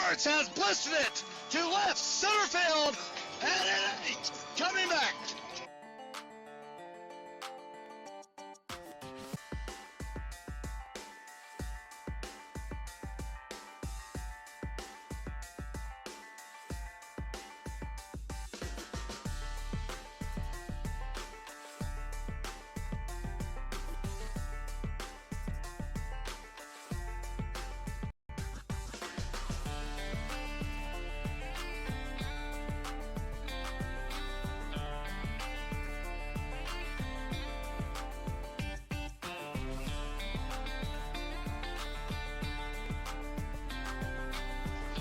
Starts has blistered it to left center field, and it ain't coming back.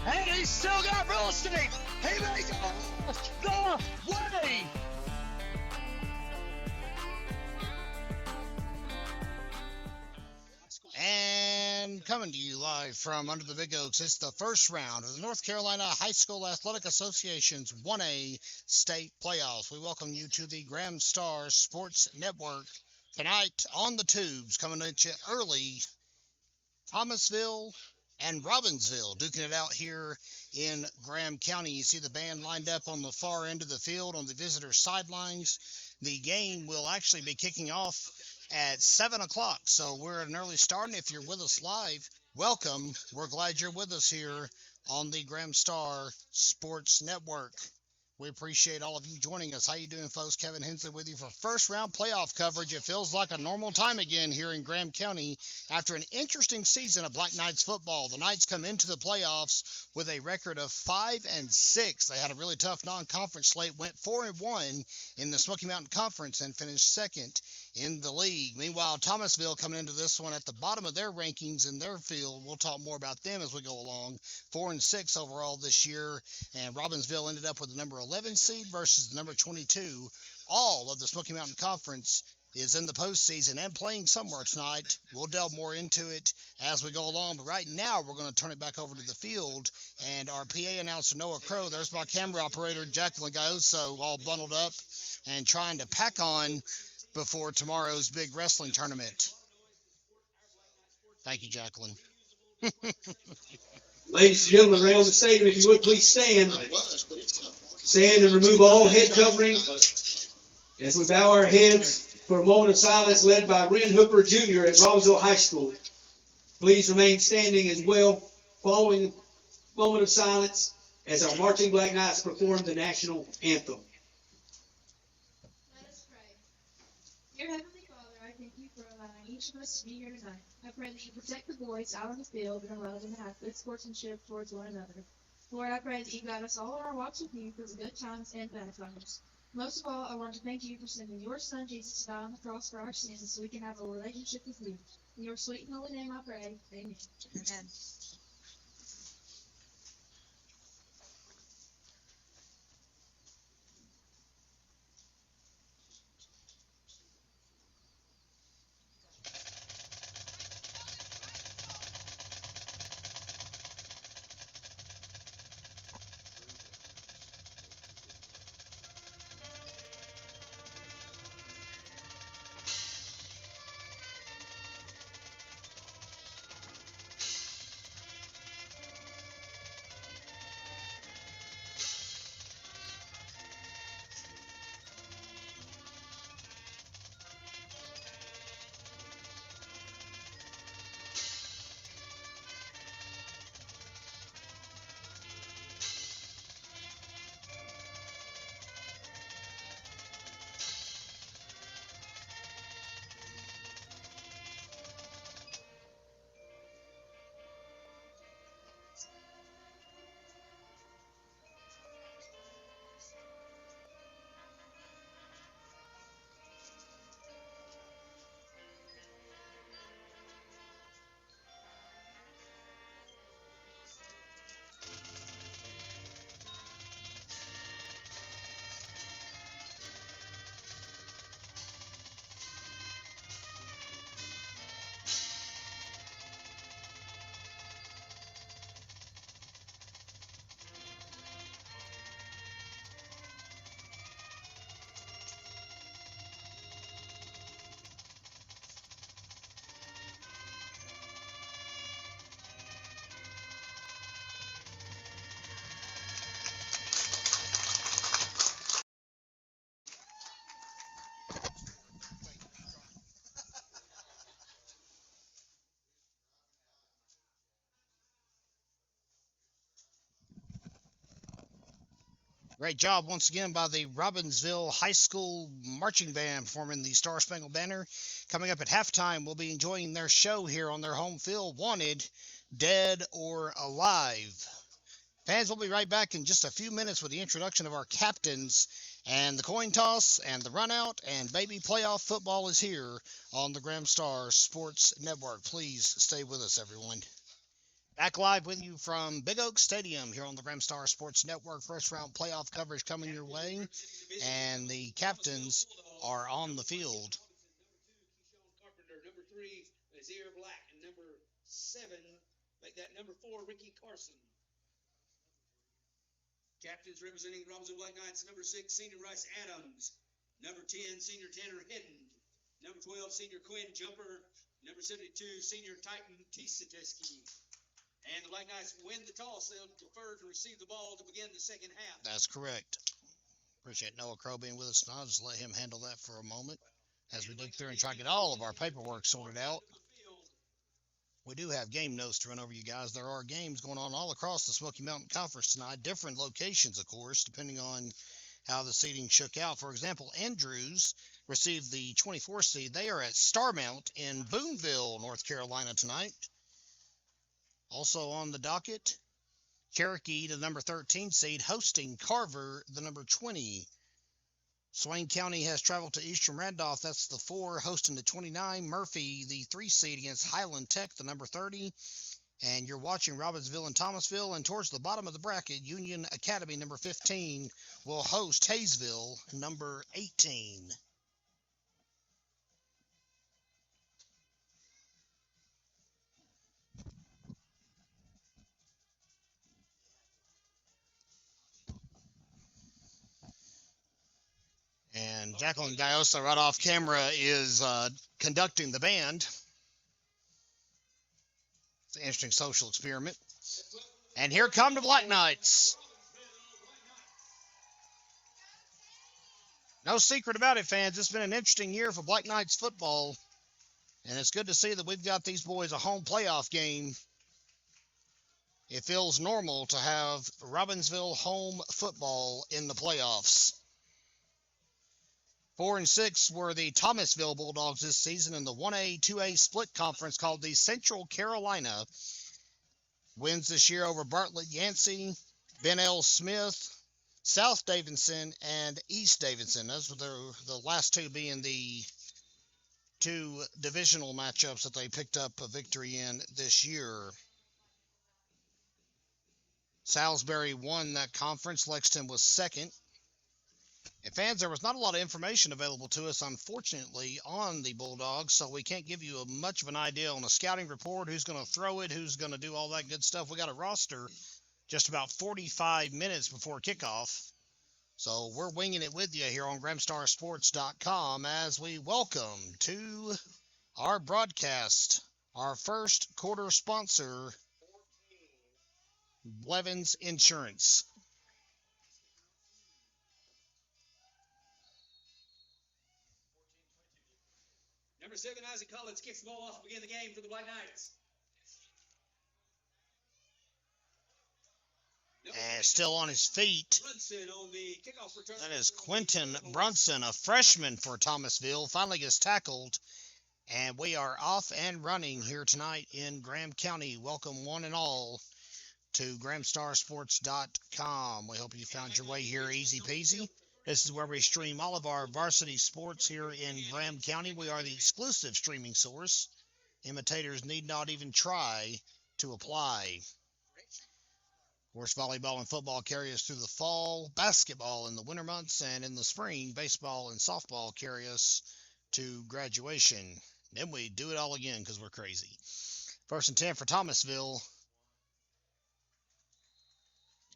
And he's still got real estate. He may go the way. And coming to you live from under the Big Oaks, it's the first round of the North Carolina High School Athletic Association's 1A state playoffs. We welcome you to the Graham Star Sports Network. Tonight on the tubes, coming at you early, Thomasville and Robbinsville duking it out here in Graham County. You see the band lined up on the far end of the field on the visitor sidelines. The game will actually be kicking off at 7 o'clock, so we're at an early start. And if you're with us live, welcome. We're glad you're with us here on the Graham Star Sports Network. We appreciate all of you joining us. How you doing, folks? Kevin Hensley with you for first round playoff coverage. It feels like a normal time again here in Graham County after an interesting season of Black Knights football. The Knights come into the playoffs with a record of 5-6. They had a really tough non-conference slate, went 4-1 in the Smoky Mountain Conference and finished second in the league. Meanwhile, Thomasville coming into this one at the bottom of their rankings in their field. We'll talk more about them as we go along. 4-6 overall this year, and Robbinsville ended up with the number 11 seed versus the number 22. All of the Smoky Mountain Conference is in the postseason and playing somewhere tonight. We'll delve more into it as we go along, but right now we're going to turn it back over to the field, and our PA announcer, Noah Crow, there's my camera operator, Jacqueline Gaoso, all bundled up and trying to pack on before tomorrow's big wrestling tournament. Thank you, Jacqueline. Ladies and gentlemen, around the stadium, if you would please stand. Stand and remove all head covering as we bow our heads for a moment of silence led by Ren Hooper Jr. at Robbinsville High School. Please remain standing as well following the moment of silence as our marching Black Knights perform the national anthem. Let us pray. Dear Heavenly Father, I thank you for allowing each of us to be here tonight. I pray that you protect the boys out on the field and allow them to have good sportsmanship towards one another. Lord, I pray that you guide us all in our walks with you through the good times and bad times. Most of all, I want to thank you for sending your son Jesus to die on the cross for our sins so we can have a relationship with you. In your sweet and holy name I pray. Amen. Amen. Great job once again by the Robbinsville High School Marching Band performing the Star Spangled Banner. Coming up at halftime, we'll be enjoying their show here on their home field, Wanted, Dead or Alive. Fans, we'll be right back in just a few minutes with the introduction of our captains and the coin toss and the run out, and baby playoff football is here on the Graham Star Sports Network. Please stay with us, everyone. Back live with you from Big Oak Stadium here on the Graham Star Sports Network. First round playoff coverage coming your way, and the captains are on the field. Number 3, Nazir Black, and number 7, make that number 4, Ricky Carson. Captains representing Robbinsville Black Knights, number 6, Senior Rice Adams, number 10, Senior Tanner Hidden, number 12, Senior Quinn Jumper, number 72, Senior Titan Tisadeski. And the Black Knights win the toss. They'll defer to receive the ball to begin the second half. That's correct. Appreciate Noah Crow being with us tonight. I'll just let him handle that for a moment as we dig through and try to get all of our paperwork sorted out. We do have game notes to run over you guys. There are games going on all across the Smoky Mountain Conference tonight. Different locations, of course, depending on how the seeding shook out. For example, Andrews received the 24th seed. They are at Starmount in Boonville, North Carolina tonight. Also on the docket, Cherokee, the number 13 seed, hosting Carver, the number 20. Swain County has traveled to Eastern Randolph. That's the 4, hosting the 29. Murphy, the 3 seed, against Highland Tech, the number 30. And you're watching Robbinsville and Thomasville. And towards the bottom of the bracket, Union Academy, number 15, will host Hayesville, number 18. And Jacqueline Gayosa, right off camera, is conducting the band. It's an interesting social experiment. And here come the Black Knights. No secret about it, fans. It's been an interesting year for Black Knights football. And it's good to see that we've got these boys a home playoff game. It feels normal to have Robbinsville home football in the playoffs. 4 and 6 were the Thomasville Bulldogs this season in the 1A, 2A split conference called the Central Carolina. Wins this year over Bartlett Yancey, Ben L. Smith, South Davidson, and East Davidson. Those were the last two being the 2 divisional matchups that they picked up a victory in this year. Salisbury won that conference. Lexington was second. And fans, there was not a lot of information available to us, unfortunately, on the Bulldogs, so we can't give you much of an idea on a scouting report, who's going to throw it, who's going to do all that good stuff. We got a roster just about 45 minutes before kickoff, so we're winging it with you here on GrahamStarSports.com as we welcome to our broadcast our first quarter sponsor, Blevins Insurance. Number 7, Isaac Collins kicks the ball off to begin the game for the Black Knights. And still on his feet. On the kickoff return. That is Quentin Brunson, a freshman for Thomasville. Finally gets tackled. And we are off and running here tonight in Graham County. Welcome one and all to GrahamStarSports.com. We hope you found your way here easy peasy. This is where we stream all of our varsity sports here in Graham County. We are the exclusive streaming source. Imitators need not even try to apply. Of course, volleyball and football carry us through the fall, basketball in the winter months, and in the spring, baseball and softball carry us to graduation. Then we do it all again because we're crazy. 1st and 10 for Thomasville.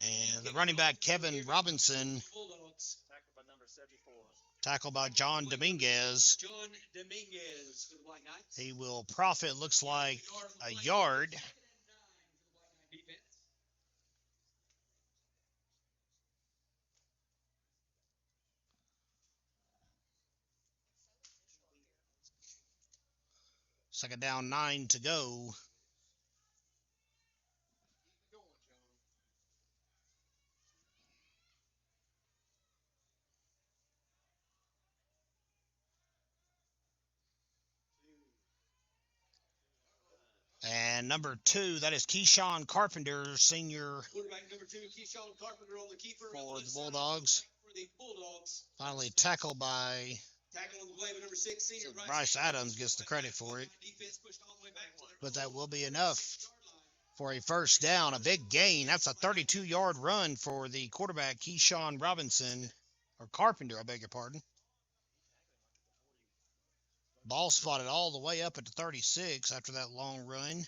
And the running back, Kevin Robinson, tackled by John Dominguez. He will profit, looks like, a yard. Second down, 9 to go. And number 2, that is Keyshawn Carpenter, senior Quarterback number 2, Keyshawn Carpenter on the keeper. for the Bulldogs. For the Bulldogs. Finally tackled by Tackle on the play with number 6, senior Bryce Adams gets the credit for it. Defense pushed all the way back. But that will be enough for a first down, a big gain. That's a 32-yard run for the quarterback, Keyshawn Carpenter, I beg your pardon. Ball spotted all the way up at the 36 after that long run.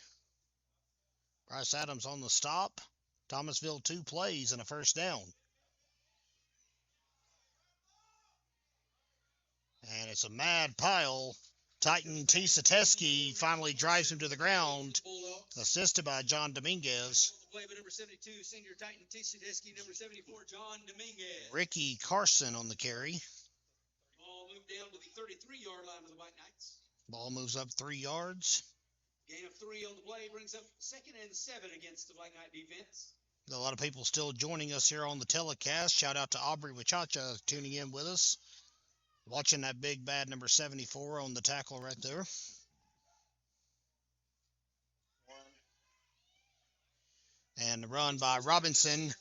Bryce Adams on the stop. Thomasville 2 plays and a first down. And it's a mad pile. Titan T. Sateski finally drives him to the ground, assisted by John Dominguez. Play by number 72, senior Titan T. Sateski, number 74, John Dominguez. Ricky Carson on the carry. Ball moved down to the 33-yard line for the White Knights. Ball moves up 3 yards. Gain of 3 on the play brings up 2nd and 7 against the White Knight defense. A lot of people still joining us here on the telecast. Shout out to Aubrey Wachacha tuning in with us. Watching that big bad number 74 on the tackle right there. And the run by Robinson.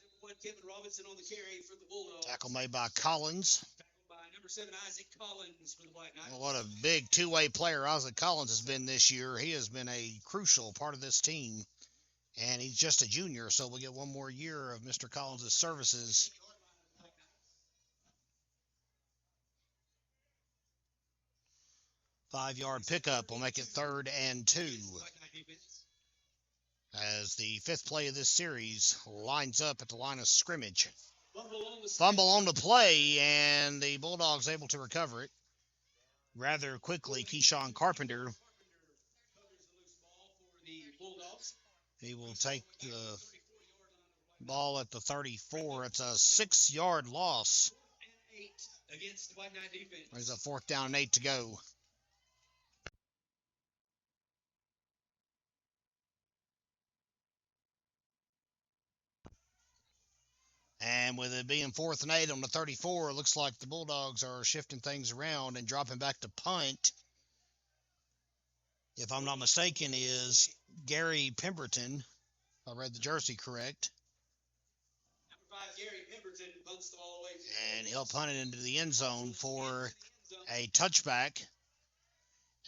Kevin Robinson on the carry for the Bulldogs. Tackle made by Collins. Tackled by number 7, Isaac Collins for the White Knights. Well, what a big two-way player Isaac Collins has been this year. He has been a crucial part of this team. And he's just a junior, so we'll get one more year of Mr. Collins' services. Five-yard pickup will make it 3rd and 2. As the 5th play of this series lines up at the line of scrimmage. Fumble on the play, and the Bulldogs able to recover it rather quickly. Keyshawn Carpenter. He will take the ball at the 34. It's a 6-yard loss. There's a 4th down and 8 to go. And with it being 4th and 8 on the 34, it looks like the Bulldogs are shifting things around and dropping back to punt. If I'm not mistaken, is Gary Pemberton. If I read the jersey correct. Number 5, Gary Pemberton punts the ball away. And he'll punt it into the end zone for a touchback.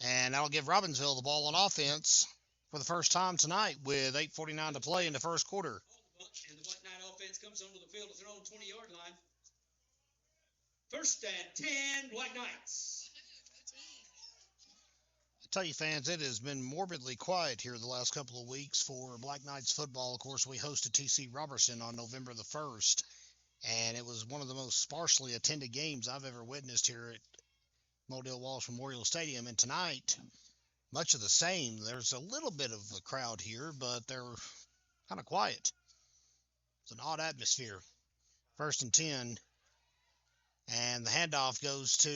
And that'll give Robbinsville the ball on offense for the first time tonight with 8:49 to play in the first quarter. And the White Knight offense comes onto the field at their own 20-yard line. 1st and 10, White Knights. I tell you, fans, it has been morbidly quiet here the last couple of weeks for Black Knights football. Of course, we hosted TC Robertson on November the 1st, and it was one of the most sparsely attended games I've ever witnessed here at Modell Walsh Memorial Stadium. And tonight, much of the same. There's a little bit of a crowd here, but they're kind of quiet. It's an odd atmosphere. 1st and 10. And the handoff goes to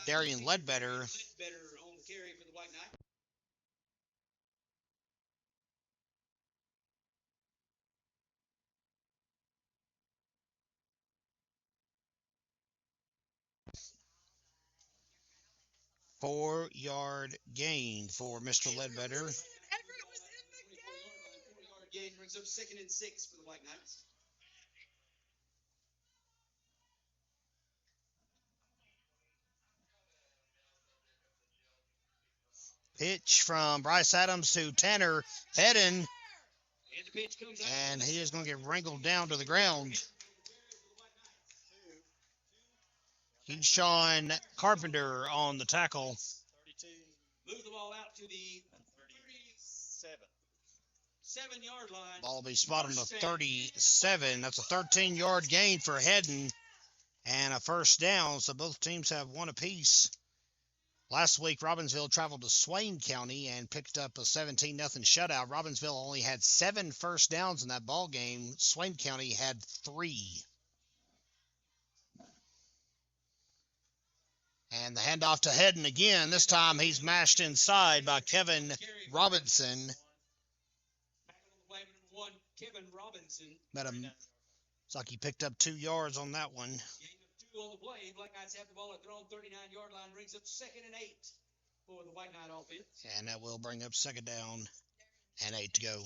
Darian Ledbetter. On the carry for the White Knight. Four-yard gain for Mr. Ledbetter. 4-yard gain brings up 2nd and 6 for the White Knights. Pitch from Bryce Adams to Tanner Hedden. And the pitch comes out. And he is going to get wrinkled down to the ground. Keyshawn Carpenter on the tackle. 32. Move the ball out to the 37-yard line. Ball will be spotted on the 37. That's a 13-yard gain for Hedden and a first down. So both teams have one apiece. Last week, Robbinsville traveled to Swain County and picked up a 17-0 shutout. Robbinsville only had 7 first downs in that ball game. Swain County had 3. And the handoff to Hedden again. This time he's mashed inside by Kevin Robinson. Kevin Robinson. It's like he picked up 2 yards on that one. Gain of 2 on the play. Black Knights have the ball at their own 39-yard line. Brings up 2nd and 8. for the White Knight offense. And that will bring up second down and 8 to go.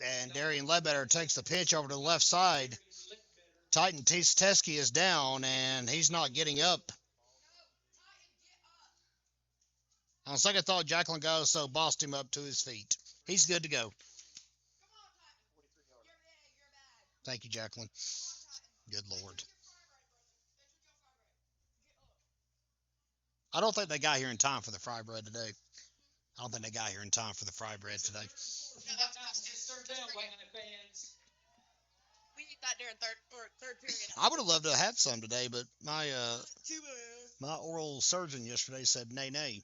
And Darian Ledbetter takes the pitch over to the left side. Titan Teske is down, and he's not getting up. On second thought, Jacqueline Gasso bossed him up to his feet. He's good to go. Thank you, Jacqueline. Good Lord. I don't think they got here in time for the fry bread today. We eat that during third period. I would have loved to have had some today, but my oral surgeon yesterday said nay.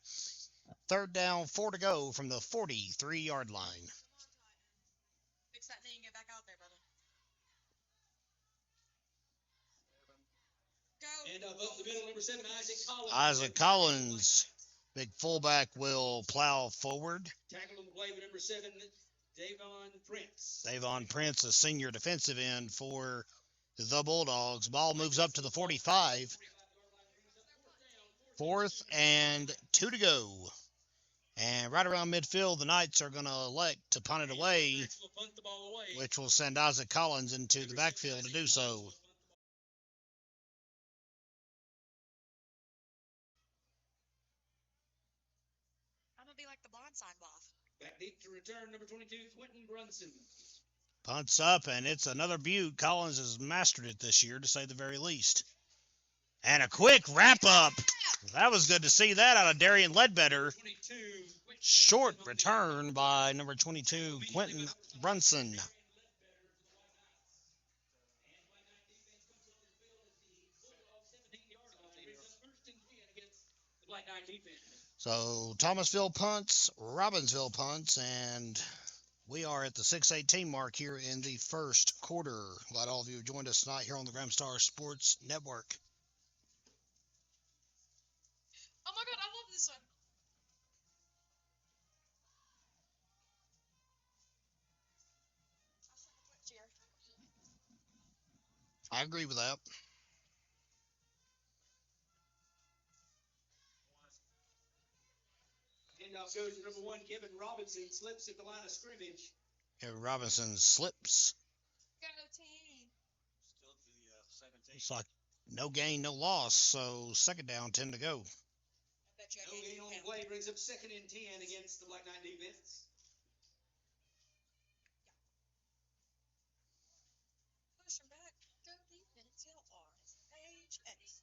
Third down, 4 to go from the 43-yard line. Fix that knee and get back out there, brother. Go. And up the middle, number 7, Isaac Collins. Isaac Collins, big fullback, will plow forward. Tackle on the play with number 7, Davon Prince. Davon Prince, a senior defensive end for the Bulldogs. Ball moves up to the 45. 4th and 2 to go. And right around midfield, the Knights are going to elect to punt it away, which will send Isaac Collins into the backfield to do so. I'm going to be like the blindside buff. Back deep to return, number 22, Quentin Brunson. Punts up, and it's another beaut. Collins has mastered it this year, to say the very least. And a quick wrap-up. That was good to see that out of Darian Ledbetter. Short return by number 22, Quentin Brunson. So Thomasville punts, Robbinsville punts, and we are at the 6:18 mark here in the first quarter. Glad all of you have joined us tonight here on the Gramstar Sports Network. Oh my God, I love this one. I agree with that. Handoff goes to number 1, Kevin Robinson. Slips at the line of scrimmage. Kevin Robinson slips. Go team. Still to the 17. It's like no gain, no loss. So second down, 10 to go. I bet you No I gain on the play brings up 2nd and 10 against the Black Knight defense. Push him back. Go defense. LRHS.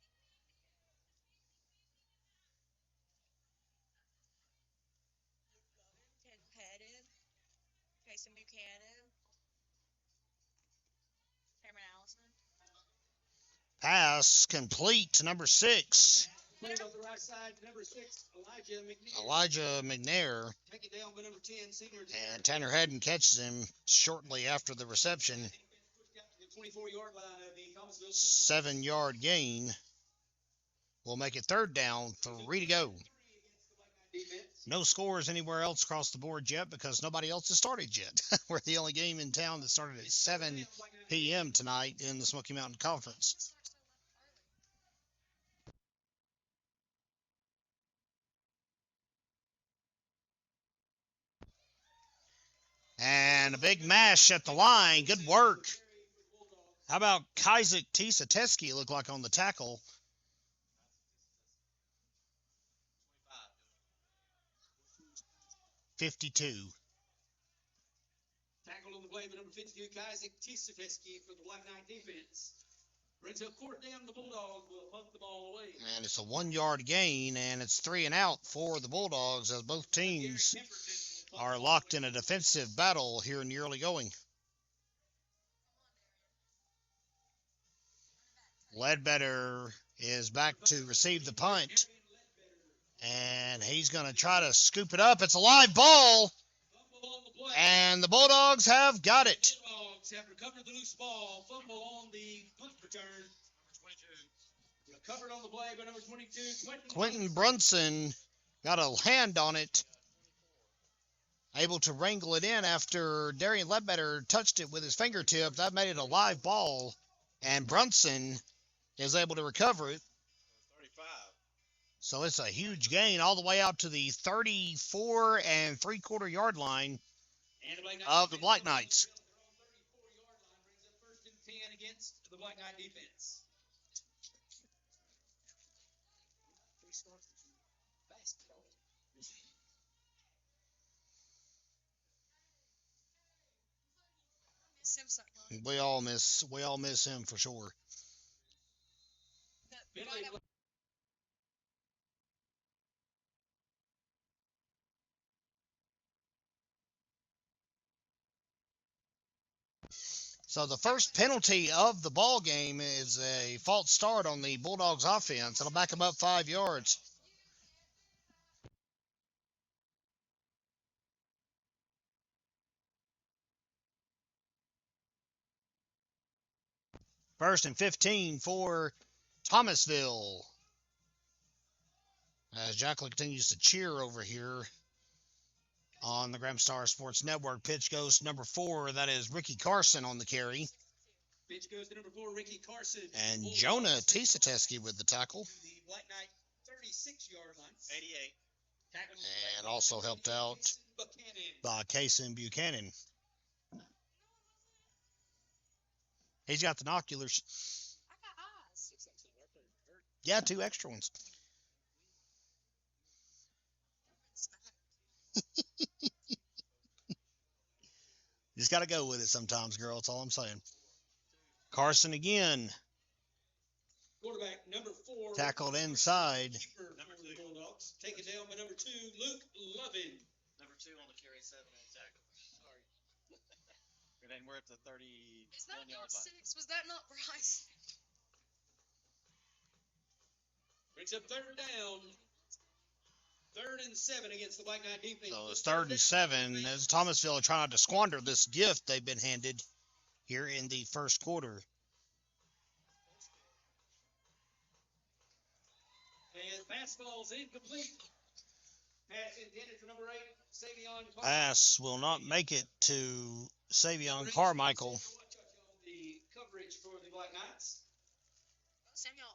Ted Pettit. Jason Buchanan. Cameron Allison. Pass complete to number 6, Playing off the right side, number 6, Elijah McNair. Take it down by number 10, senior. And Tanner Hedden catches him shortly after the reception. The 24-yard line of the Thomasville. 7-yard gain will make it third down, 3 to go. No scores anywhere else across the board yet because nobody else has started yet. We're the only game in town that started at 7 p.m. tonight in the Smoky Mountain Conference. And a big mash at the line. Good work. How about Isaac Teske look like on the tackle? 52. Tackle on the play by number 52, Isaac Teske for the Black Knight defense. Brings up 4th down. The Bulldogs will punt the ball away. And it's a 1-yard gain, and it's 3 and out for the Bulldogs as both teams are locked in a defensive battle here in the early going. Ledbetter is back to receive the punt, and he's going to try to scoop it up. It's a live ball, and the Bulldogs have got it. Bulldogs have recovered the loose ball. Fumble on the punt return. Covered on the play by number 22, Quentin Brunson got a hand on it. Able to wrangle it in after Darian Ledbetter touched it with his fingertip. That made it a live ball, and Brunson is able to recover it. 35. So it's a huge gain all the way out to the 34 3/4 yard line of the Black Knights. 34-yard line brings up 1st and 10 against the Black Knight defense. We all miss him for sure. So the first penalty of the ball game is a false start on the Bulldogs offense. It'll back them up 5 yards. First and 15 for Thomasville. As Jacqueline continues to cheer over here on the Graham Star Sports Network. Pitch goes to number 4. That is Ricky Carson on the carry. Pitch goes to number 4, Ricky Carson. And Jonah Tisateski with the tackle. The Black Knight 36-yard line. 88. And also helped out by Kason Buchanan. He's got the binoculars. I got eyes. Yeah, 2 extra ones. Just got to go with it sometimes, girl. That's all I'm saying. Carson again. Quarterback number 4. Tackled inside. Keeper for the Bulldogs. Taken down by number 2, Luke Lovin. Number 2 on the carry, 7 on tackle. Sorry. And then we're at the 30. Is that not yard line. 6? Was that not Bryce? Brings up 3rd down. 3rd and 7 against the Black Knight defense. So it's 3rd and 7 as Thomasville are trying not to squander this gift they've been handed here in the first quarter. And fastball's incomplete. Pass intended for number 8, Savion Carmichael. Pass will not make it to Savion Carmichael. The coverage for the Black Knights. Samuel.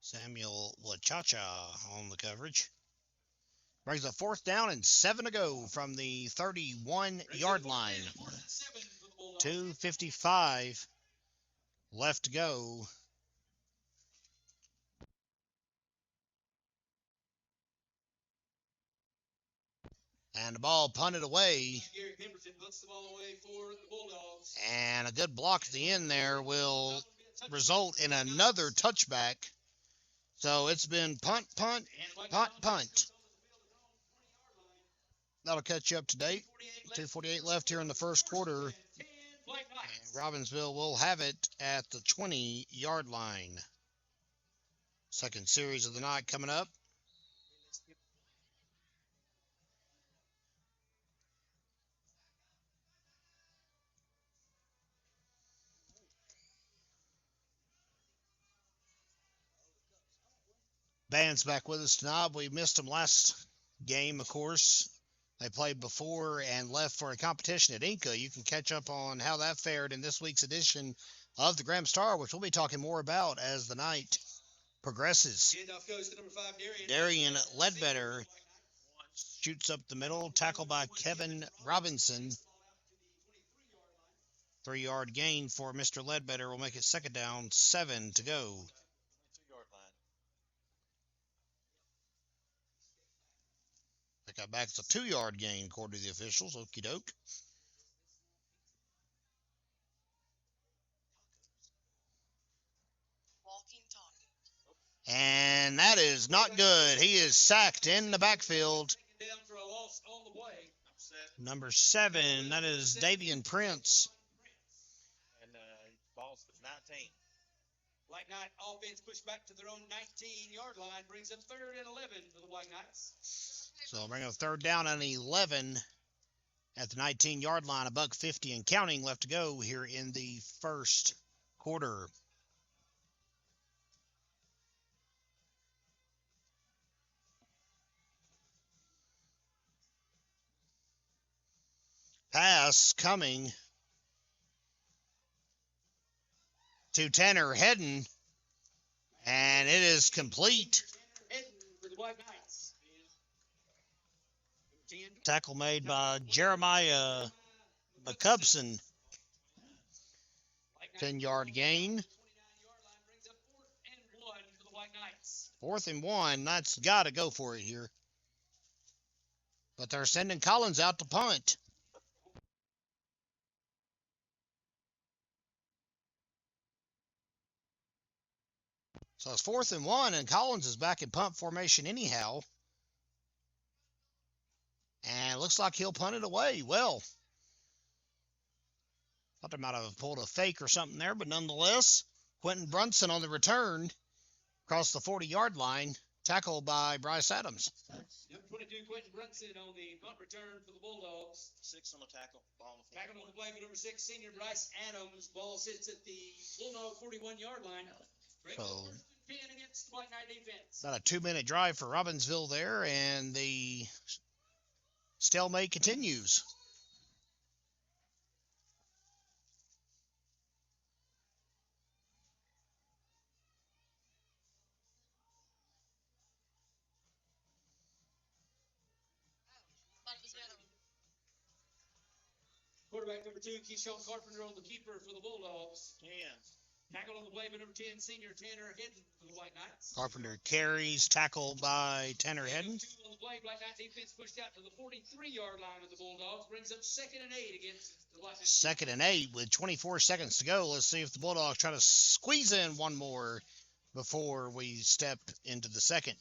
Samuel Lachacha on the coverage. Brings a 4th down and 7 to go from the 31-yard line. 2:55 left to go. And the ball punted away. Gary Pemberton puts the ball away for the Bulldogs. And a good block at the end there will result in another touchback. So it's been punt, punt, punt, punt. That'll catch you up to date. 2:48 left here in the first quarter. And Robbinsville will have it at the 20-yard line. Second series of the night coming up. Band's back with us tonight. We missed them last game, of course. They played before and left for a competition at Inca. You can catch up on how that fared in this week's edition of the Graham Star, which we'll be talking more about as the night progresses. Handoff goes to number 5, Darian Ledbetter shoots up the middle, tackled by Kevin Robinson. 3-yard gain for Mr. Ledbetter will make it 2nd down, 7 to go. 22-yard line. They got back. It's a 2-yard gain, according to the officials. Okie doke. Walking, talking. And that is not good. He is sacked in the backfield. Down for a loss on the play. Number 7, that is Davian Prince. And ball's 19. Black Knight offense pushed back to their own 19-yard line. Brings up 3rd and 11 for the Black Knights. So bring up 3rd down and 11 at the 19-yard line. $1.50 and counting left to go here in the first quarter. Pass coming to Tanner Hedden, and it is complete. Tackle made by Jeremiah McCubson. 10-yard gain. 4th and 1. That's got to go for it here. But they're sending Collins out to punt. So it's 4th and 1, and Collins is back in punt formation anyhow. And it looks like he'll punt it away. Well, thought they might have pulled a fake or something there, but nonetheless, Quentin Brunson on the return across the 40-yard line, tackled by Bryce Adams. Number 22, Quentin Brunson on the punt return for the Bulldogs. 6 on the tackle. Ball on the Tackle on the play for number 6, senior Bryce Adams. Ball sits at the Bulldog 41-yard line. So, 10 against the White Knight defense. about a 2-minute drive for Robbinsville there, and the stalemate continues. Quarterback number 2, Keyshawn Carpenter on the keeper for the Bulldogs. 10. Tackle on the play by number 10, senior Tanner Hedden for the White Knights. Carpenter carries, tackled by Tanner Hedden. 2 on the play, Black Knight defense pushed out to the 43-yard line of the Bulldogs. Brings up 2nd and 8 against the Black Knights. 2nd and 8 with 24 seconds to go. Let's see if the Bulldogs try to squeeze in one more before we step into the second.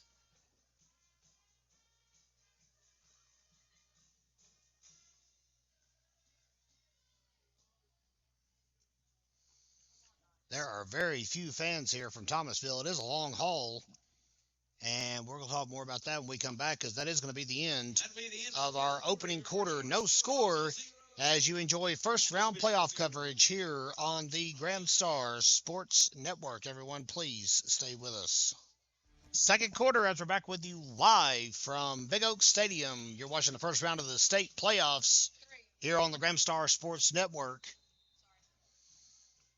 There are very few fans here from Thomasville. It is a long haul, and we're going to talk more about that when we come back, because that is going to be the end of our opening quarter. No score as you enjoy first-round playoff coverage here on the Graham Star Sports Network. Everyone, please stay with us. Second quarter as we're back with you live from Big Oak Stadium. You're watching the first round of the state playoffs here on the Graham Star Sports Network.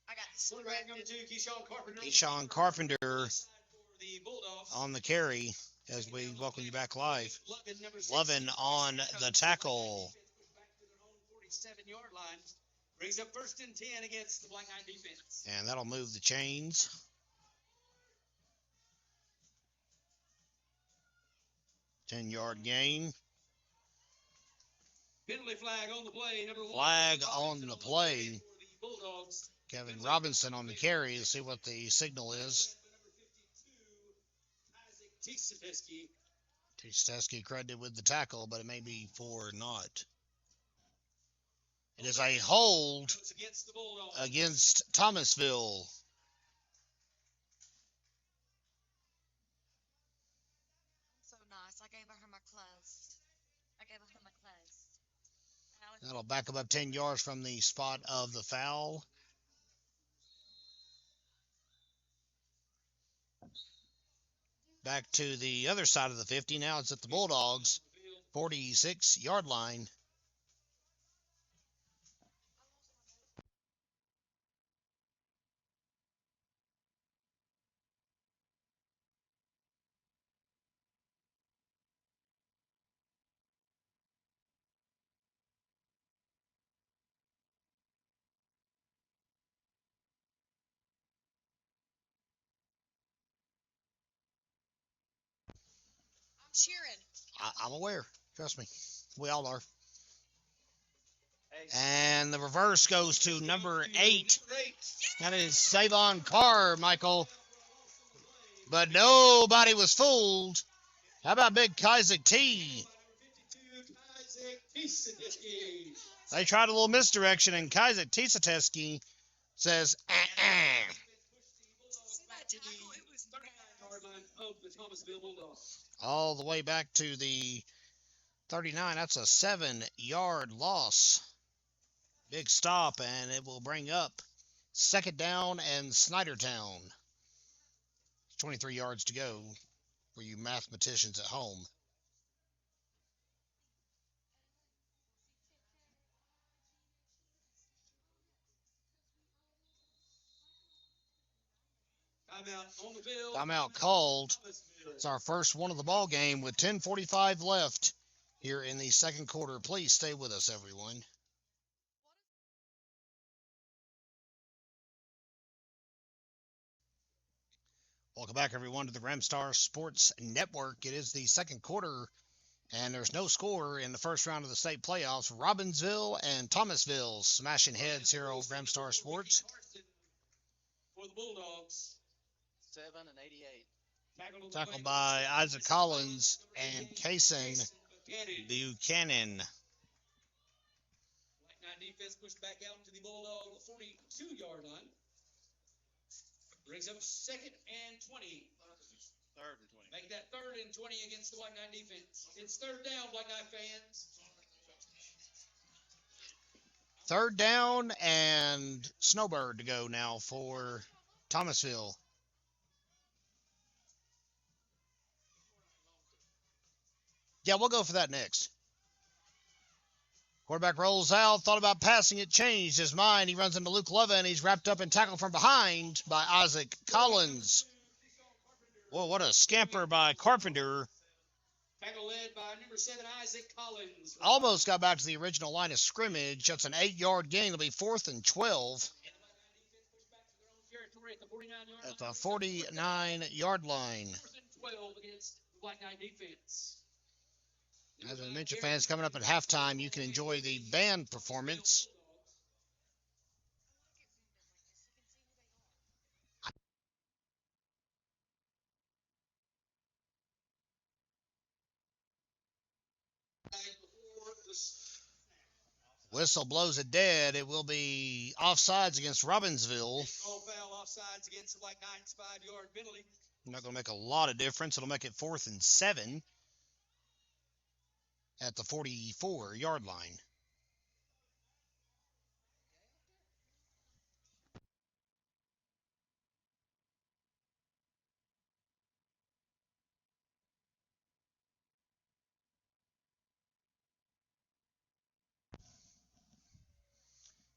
I got Quarterback number 2, Keyshawn Carpenter. Keyshawn Carpenter For the Bulldogs. on the carry as we welcome you back live. Lovin, number 6. Lovin on the tackle. Back to their own 47-yard line. Brings up 1st and 10 against the Black Knight defense. And that'll move the chains. Ten-yard gain. Penalty flag on the play. Number 1. Flag on the play. For the Bulldogs. Kevin Robinson on the carry. Let's see what the signal is. Tistesky credited with the tackle, but it may be for naught. It is a hold against Thomasville. so nice. I gave her my clothes. That'll back him up 10 yards from the spot of the foul. Back to the other side of the 50. Now it's at the Bulldogs' 46-yard line. I'm cheering. I'm aware. Trust me. We all are. And the reverse goes to number 8. That is Savon Carr, Michael. But nobody was fooled. How about big Kaiser T? They tried a little misdirection, and Kaiser Tisateski says, all the way back to the 39. That's a 7-yard loss. Big stop, and it will bring up 2nd down and Snydertown. 23 yards to go for you mathematicians at home. Timeout on the field. Timeout called. It's our first one of the ball game with 10:45 left here in the second quarter. Please stay with us, everyone. Welcome back, everyone, to the Gramstar Sports Network. It is the second quarter, and there's no score in the first round of the state playoffs. Robbinsville and Thomasville smashing heads here on Gramstar Sports. For the Bulldogs. 7 and 88. Tackled by Isaac Collins and Kason Buchanan. Black Knight defense pushed back out to the Bulldog 42-yard line. Brings up 2nd and 20. 3rd and 20. Make that 3rd and 20 against the Black Knight defense. It's 3rd down, Black Knight fans. 3rd down and Snowbird to go now for Thomasville. Yeah, we'll go for that next. Quarterback rolls out, thought about passing it, changed his mind. He runs into Luke Leva, and he's wrapped up and tackled from behind by Isaac Collins. Whoa, what a scamper by Carpenter. Tackle led by number 7, Isaac Collins. Almost got back to the original line of scrimmage. That's an 8-yard gain. It'll be 4th and 12 at the 49-yard line. 4th and 12 against the Black Knight defense. As I mentioned, fans, coming up at halftime, you can enjoy the band performance. Whistle blows it dead. It will be offsides against Robbinsville. Foul offsides against the Black Knights, 5-yard penalty. Not going to make a lot of difference. It'll make it 4th and 7 at the 44-yard line.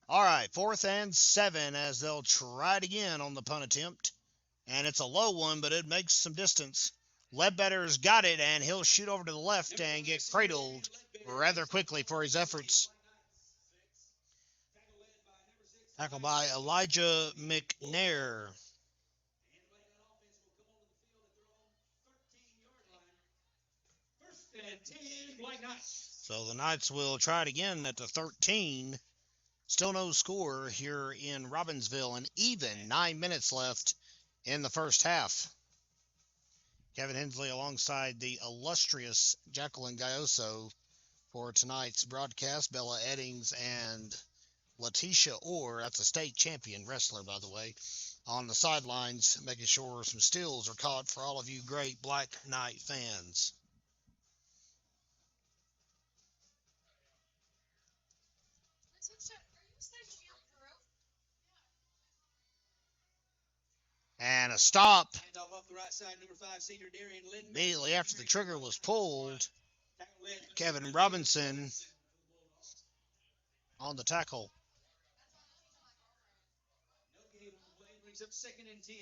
All right, 4th and 7 as they'll try it again on the punt attempt. And it's a low one, but it makes some distance. Ledbetter's got it, and he'll shoot over to the left and get cradled rather quickly for his efforts. Tackled by Elijah McNair. So the Knights will try it again at the 13. Still no score here in Robbinsville, and even 9 minutes left in the first half. Kevin Hensley alongside the illustrious Jacqueline Gayoso for tonight's broadcast. Bella Eddings and Letitia Orr, that's a state champion wrestler, by the way, on the sidelines, making sure some steals are caught for all of you great Black Knight fans. And a stop immediately after the trigger was pulled. Kevin Robinson on the tackle. Brings up 2nd and 10.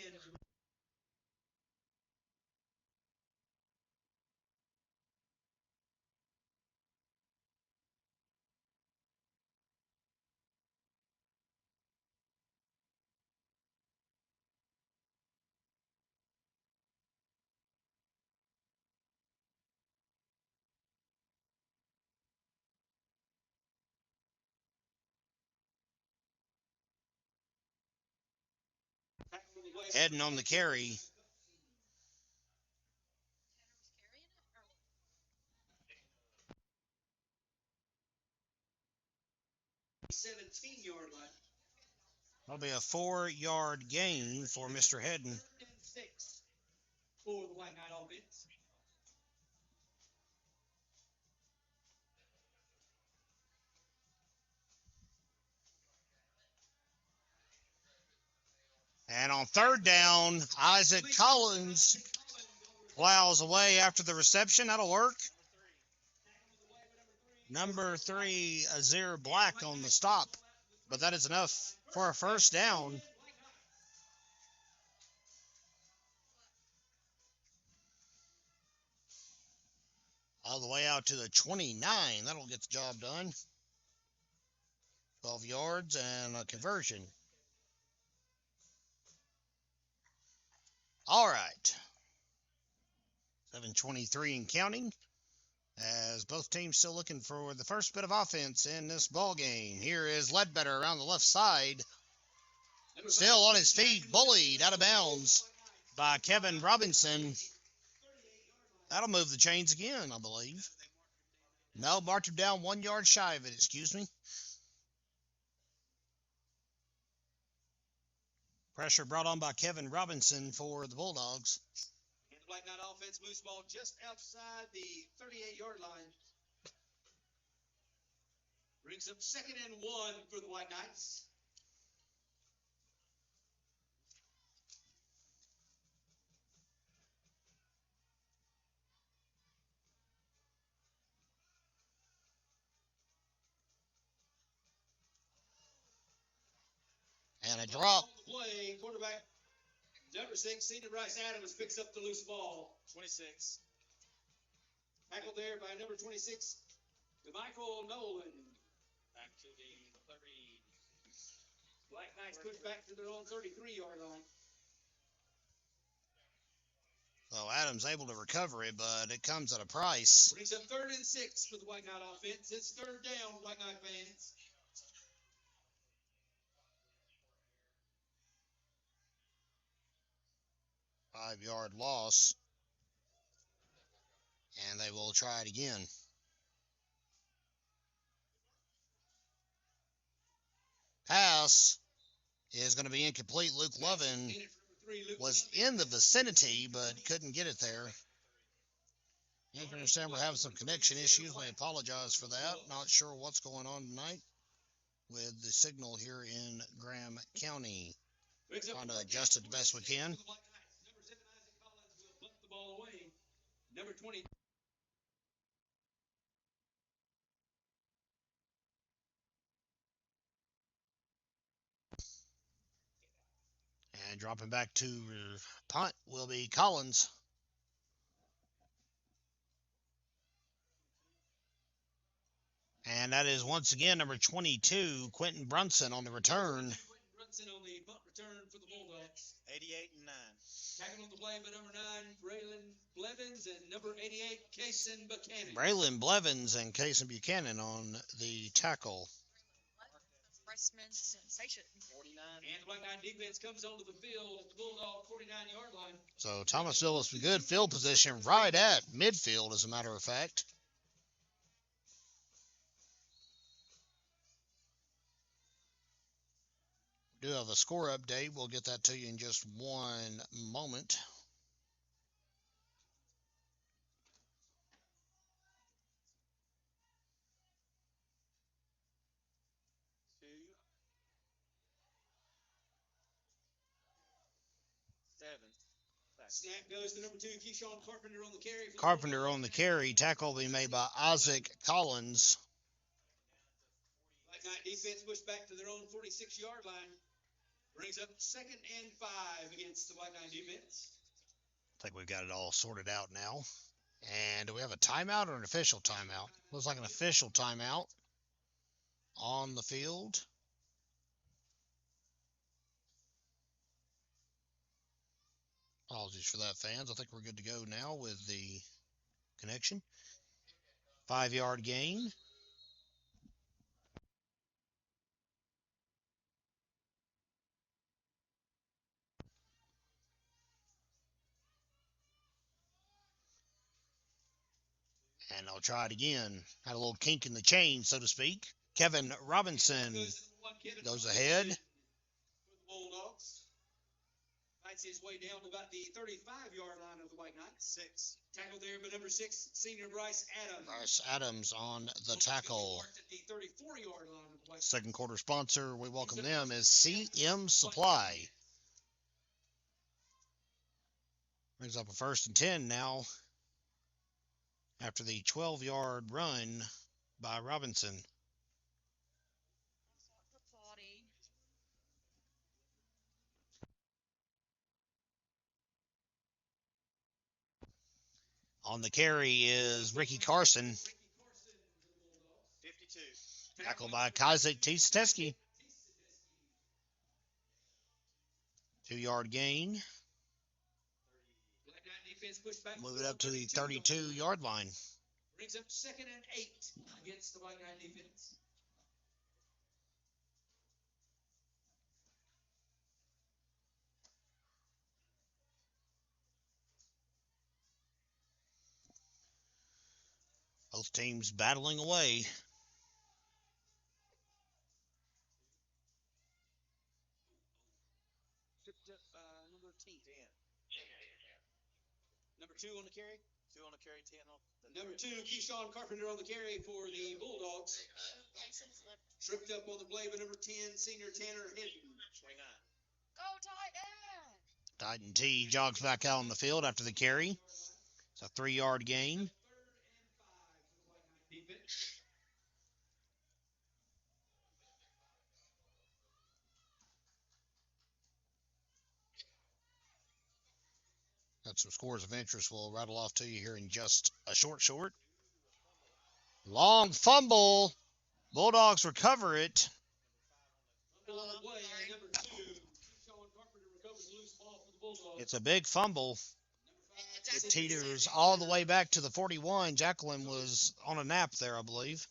Heading on the carry. That'll be a 4-yard gain for Mr. Hedden. For the Black Knight offense. And on 3rd down, Isaac Collins plows away after the reception. That'll work. Number 3, Azir Black on the stop. But that is enough for a first down. All the way out to the 29. That'll get the job done. 12 yards and a conversion. All right. 7:23 and counting. As both teams still looking for the first bit of offense in this ball game. Here is Ledbetter around the left side. Still on his feet, bullied out of bounds by Kevin Robinson. That'll move the chains again, I believe. No, marked him down 1 yard shy of it, excuse me. Pressure brought on by Kevin Robinson for the Bulldogs. And the White Knight offense moves the ball just outside the 38-yard line. Brings up 2nd and 1 for the White Knights. And a drop. Play, quarterback number 6, Senior Bryce Adams picks up the loose ball. 26. Tackled there by number 26, DeMichael Nolan. Back to the 30. Black Knights push back to their own 33-yard line. So Adams able to recover it, but it comes at a price. Brings up 3rd and 6 for the White Knight offense. It's 3rd down, White Knight fans. Five-yard loss. And they will try it again. Pass is going to be incomplete. Luke Lovin was in the vicinity, but couldn't get it there. You can understand we're having some connection issues. We apologize for that. Not sure what's going on tonight with the signal here in Graham County. Trying to adjust it the best we can. Number 20. And dropping back to punt will be Collins. And that is once again number 22, Quentin Brunson on the return. Quentin Brunson on the punt return for the Bulldogs. 88 and 9. Tackling on the play by number 9, Braylon Blevins, and number 88, Kaysen Buchanan. Braylon Blevins and Kaysen Buchanan on the tackle. Freshman sensation. 49. And the Black Knight defense comes onto the field at the Bulldog 49-yard line. So Thomasville is in good field position right at midfield, as a matter of fact. We do have a score update. We'll get that to you in just one moment. Snap goes to number 2, Keyshawn Carpenter on the carry. Carpenter on the carry. Tackle being made by Isaac Collins. Black Knight defense pushed back to their own 46-yard line. Brings up 2nd and 5 against the Black Knight defense. I think we've got it all sorted out now. And do we have a timeout or an official timeout? Looks like an official timeout on the field. Apologies for that, fans. I think we're good to go now with the connection. 5-yard gain. And I'll try it again. Had a little kink in the chain, so to speak. Kevin Robinson goes ahead. For the Bulldogs. Fights his way down to about the 35-yard line of the White Knights. 6. Tackled there by number 6, Senior Bryce Adams. Bryce Adams on the tackle. Marked at the 34-yard line of the White Knights. Second quarter sponsor, we welcome them, is CM Supply. Brings up a 1st and 10 now after the 12-yard run by Robinson. On the carry is Ricky Carson. 52. Tackled by Kazik Tisteski. 2-yard gain. Black Knight defense pushed back. Move it up to the 32-yard line. Brings up 2nd and 8 against the Black Knight defense. Both teams battling away. Number 10. Number 2 on the carry? 2 on the carry, 10 on the Number 2, Keyshawn Carpenter on the carry for the Bulldogs. Tripped up on the play by number 10, senior Tanner Hinton. 29. Go Titan! Titan T jogs back out on the field after the carry. It's a 3-yard gain. Got some scores of interest we'll rattle off to you here in just a short. Long fumble. Bulldogs recover it. It's a big fumble. It teeters all the way back to the 41. Jacqueline was on a nap there, I believe.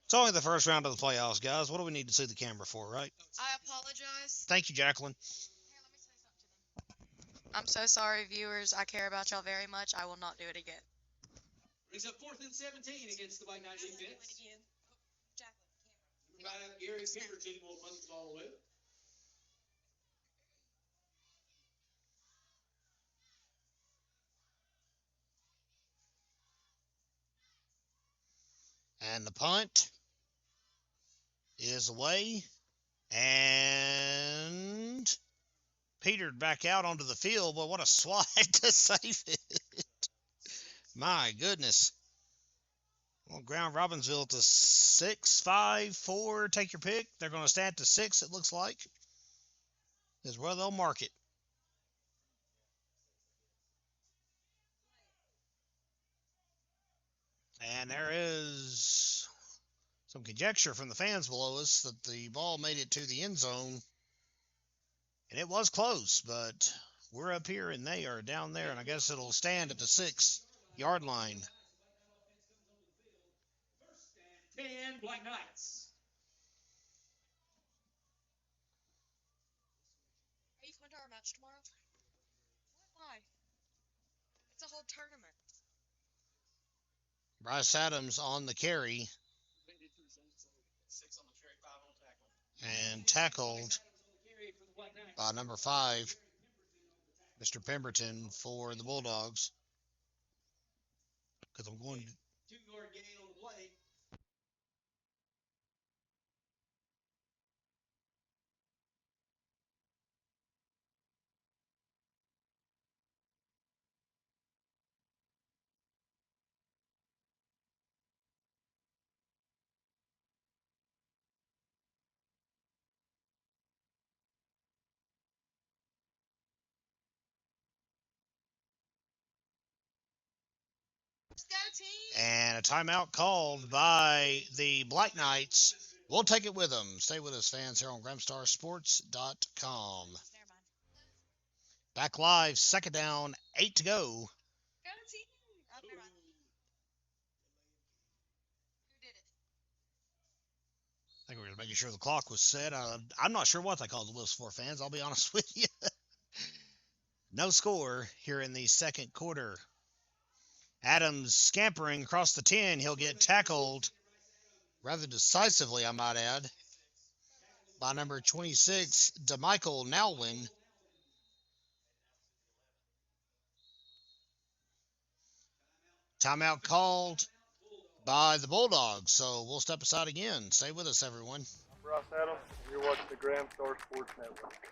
It's only the first round of the playoffs, guys. What do we need to see the camera for, right? I apologize. Thank you, Jacqueline. Here, let me say something to them. I'm so sorry, viewers. I care about y'all very much. I will not do it again. Brings up 4th and 17 against the Black Knight defense. Jacqueline, Gary Pemberton will run the ball with. And the punt is away. And petered back out onto the field. But what a slide to save it. My goodness. Well, ground Robbinsville to 6, 5, 4. Take your pick. They're going to stand to 6, it looks like. Is where they'll mark it. And there is some conjecture from the fans below us that the ball made it to the end zone. And it was close, but we're up here and they are down there. And I guess it'll stand at the 6-yard line. 10 Black Knights. Are you coming to our match tomorrow? Why? It's a whole tournament. Bryce Adams on the carry. 6 on the carry, 5 on tackle. And tackled by number 5, Mr. Pemberton for the Bulldogs. Because I'm going to 2-yard gain on the play. Let's go, team! and a timeout called by the Black Knights. We'll take it with them. Stay with us, fans, here on GramstarSports.com. Never mind. Back live, 2nd down, 8 to go. Go, team! Oh, never mind. Who did it? I think we were making sure the clock was set. I'm not sure what they called the Wills for, fans. I'll be honest with you. No score here in the second quarter. Adams scampering across the 10. He'll get tackled rather decisively, I might add, by number 26, DeMichael Nowlin. Timeout called by the Bulldogs, so we'll step aside again. Stay with us, everyone. I'm Bryce Adams. You're watching the Gramstar Sports Network.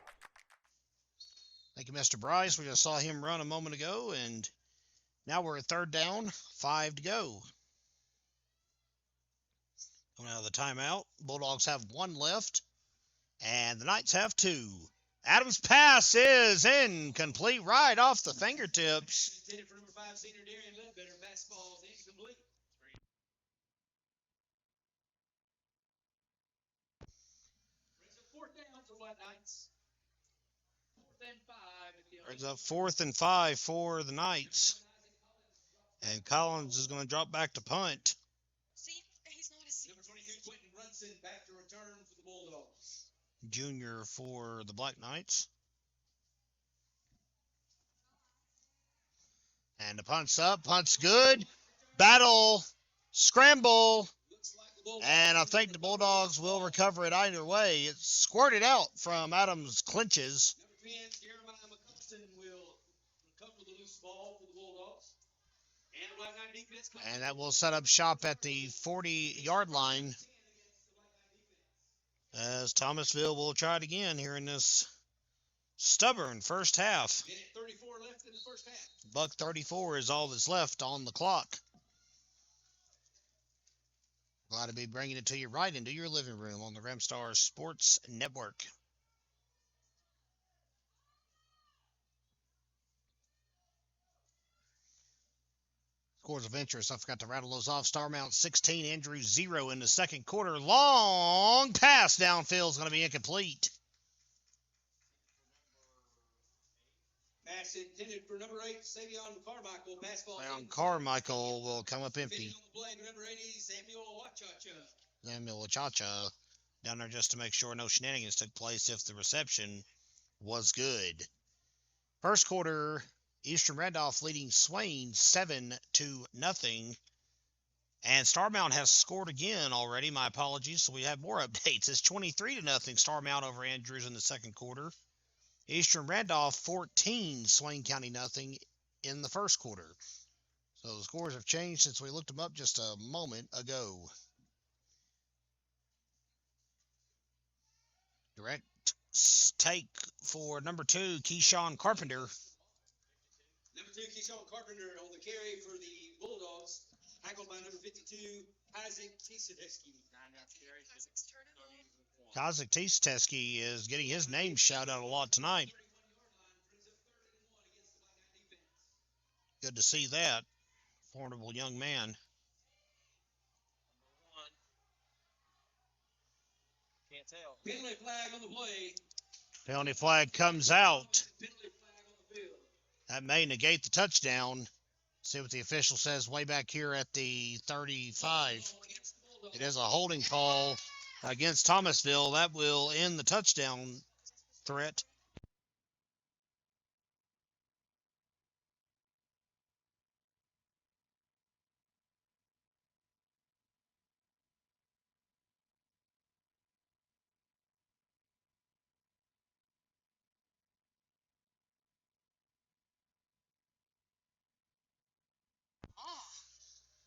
Thank you, Mr. Bryce. We just saw him run a moment ago, and now we're at 3rd down, 5 to go. Coming out of the timeout, Bulldogs have 1 left, and the Knights have 2. Adams' pass is incomplete, right off the fingertips. Intended for number 5, senior Darian Ledbetter. Fastball is incomplete. Brings up 4th down for White Knights. 4th and 5. Brings up 4th and 5 for the Knights. And Collins is going to drop back to punt. See, he's not a Number 22, Quentin Brunson, back to return for the Bulldogs. Junior for the Black Knights. And the punt's up. Punt's good. Battle. Scramble. And I think the Bulldogs will recover it either way. It's squirted out from Adams' clinches. Number 10, Jeremiah McCuston will recover the loose ball for the Bulldogs. And the Black Knight defense comes And that will set up shop at the 40-yard line. As Thomasville will try it again here in this stubborn first half. Minute 34 left in the first half. Buck 34 is all that's left on the clock. Glad to be bringing it to you right into your living room on the Gramstar Sports Network. Scores of interest. I forgot to rattle those off. Starmount 16, Andrews 0 in the second quarter. Long pass downfield is going to be incomplete. Pass intended for number 8, Savion Carmichael. Fastball. Now Carmichael will come up empty. Fishing on the play, number 80, Samuel Wachacha. Samuel Wachacha down there just to make sure no shenanigans took place if the reception was good. First quarter, Eastern Randolph leading Swain 7-0. And Starmount has scored again already. My apologies. So we have more updates. It's 23-0 Starmount over Andrews in the second quarter. Eastern Randolph 14, Swain County nothing in the first quarter. So the scores have changed since we looked them up just a moment ago. Direct take for number 2, Keyshawn Carpenter. Number 2, Keyshawn Carpenter on the carry for the Bulldogs. Tackled by number 52, Isaac Tisadesky. Isaac Tisadesky is getting his name shouted out a lot tonight. Good to see that. Formidable young man. Can't tell. Penalty flag on the play. Penalty flag comes out. Penalty flag on the field. That may negate the touchdown. See what the official says way back here at the 35. It is a holding call against Thomasville. That will end the touchdown threat.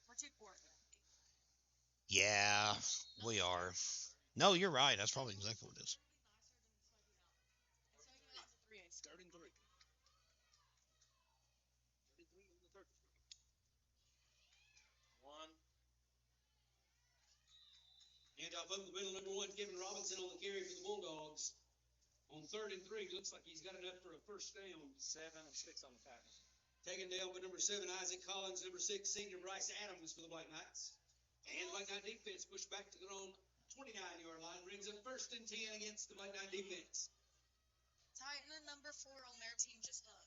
We're too poor. Yeah, we are. No, you're right. That's probably exactly what it is. Third and 3. One. Handoff over the middle, number 1, Kevin Robinson on the carry for the Bulldogs. On 3rd and 3, looks like he's got enough for a first down. 7 of 6 on the tackle. Taken down by number 7, Isaac Collins, number 6, senior Bryce Adams for the Black Knights. And the Black Knight defense pushed back to their own 29-yard line, brings up 1st and 10 against the Black Knight defense. Titan and number 4 on their team just up.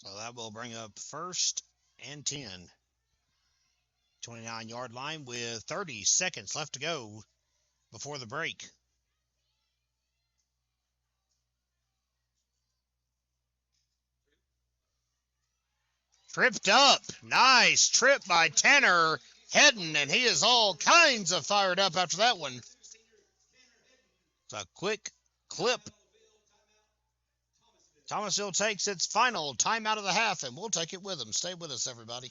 So that will bring up 1st and 10. 29-yard line with 30 seconds left to go before the break. Tripped up. Nice trip by Tanner Hedden, and he is all kinds of fired up after that one. It's a quick clip. Thomasville takes its final timeout of the half, and we'll take it with them. Stay with us, everybody.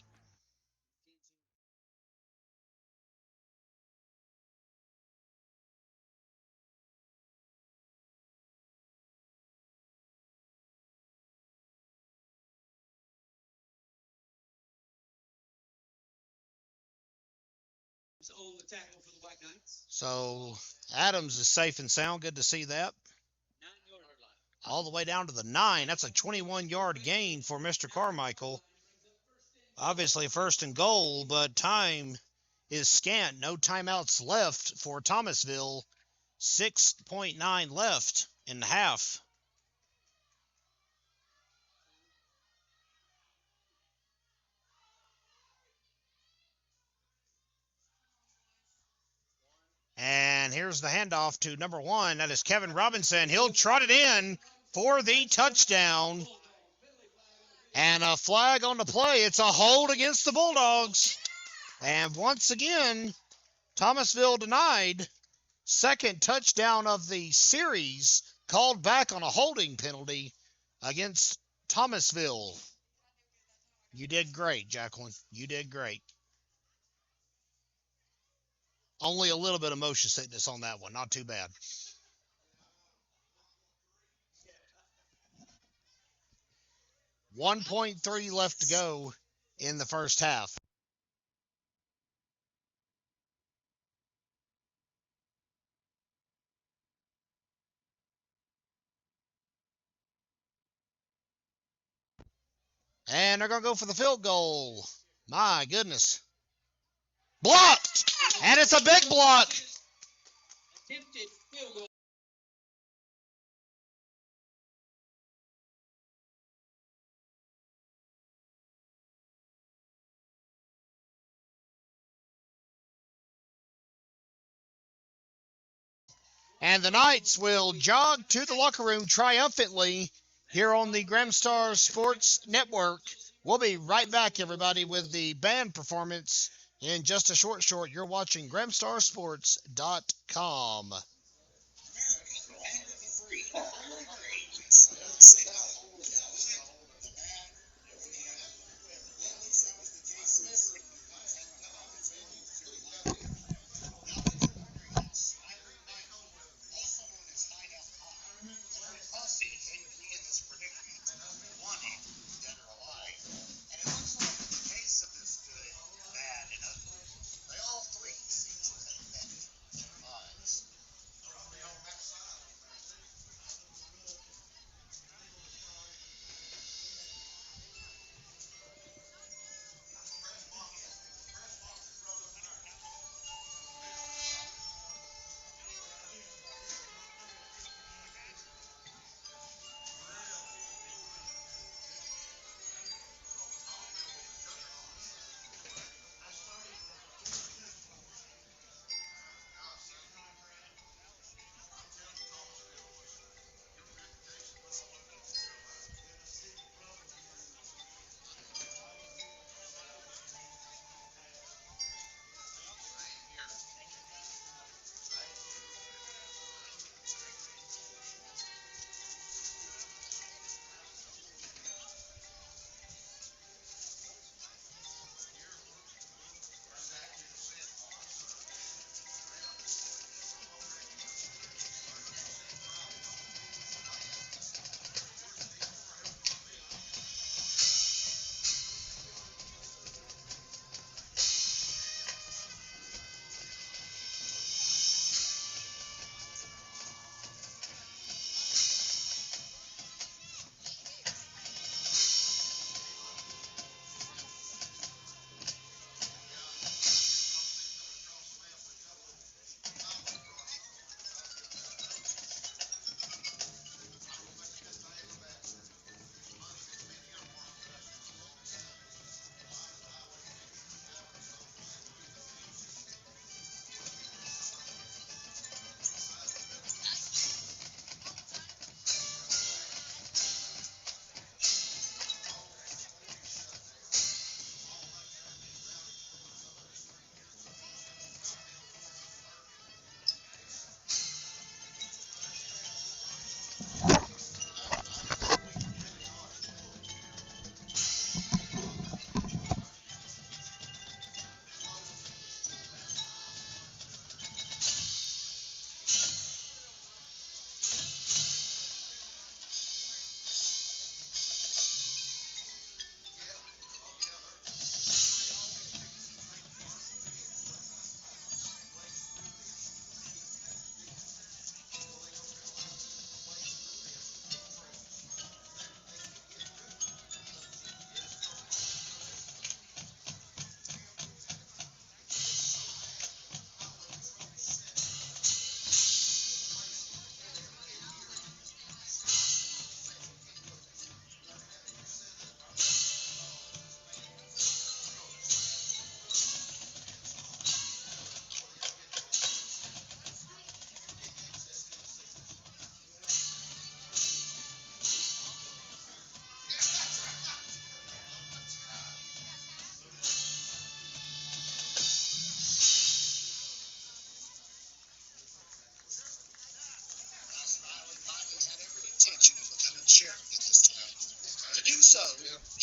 So Adams is safe and sound. Good to see that. All the way down to the 9. That's a 21-yard gain for Mr. Carmichael. Obviously first and goal, but time is scant. No timeouts left for Thomasville. 6.9 left in the half. And here's the handoff to number 1. That is Kevin Robinson. He'll trot it in for the touchdown. And a flag on the play. It's a hold against the Bulldogs. And once again, Thomasville denied. Second touchdown of the series, called back on a holding penalty against Thomasville. You did great, Jacqueline. You did great. Only a little bit of motion sickness on that one. Not too bad. .3 left to go in the first half. And they're going to go for the field goal. My goodness. Blocked! And it's a big block. And the Knights will jog to the locker room triumphantly here on the Gramstar Sports Network. We'll be right back, everybody, with the band performance in just a short. You're watching GramstarSports.com.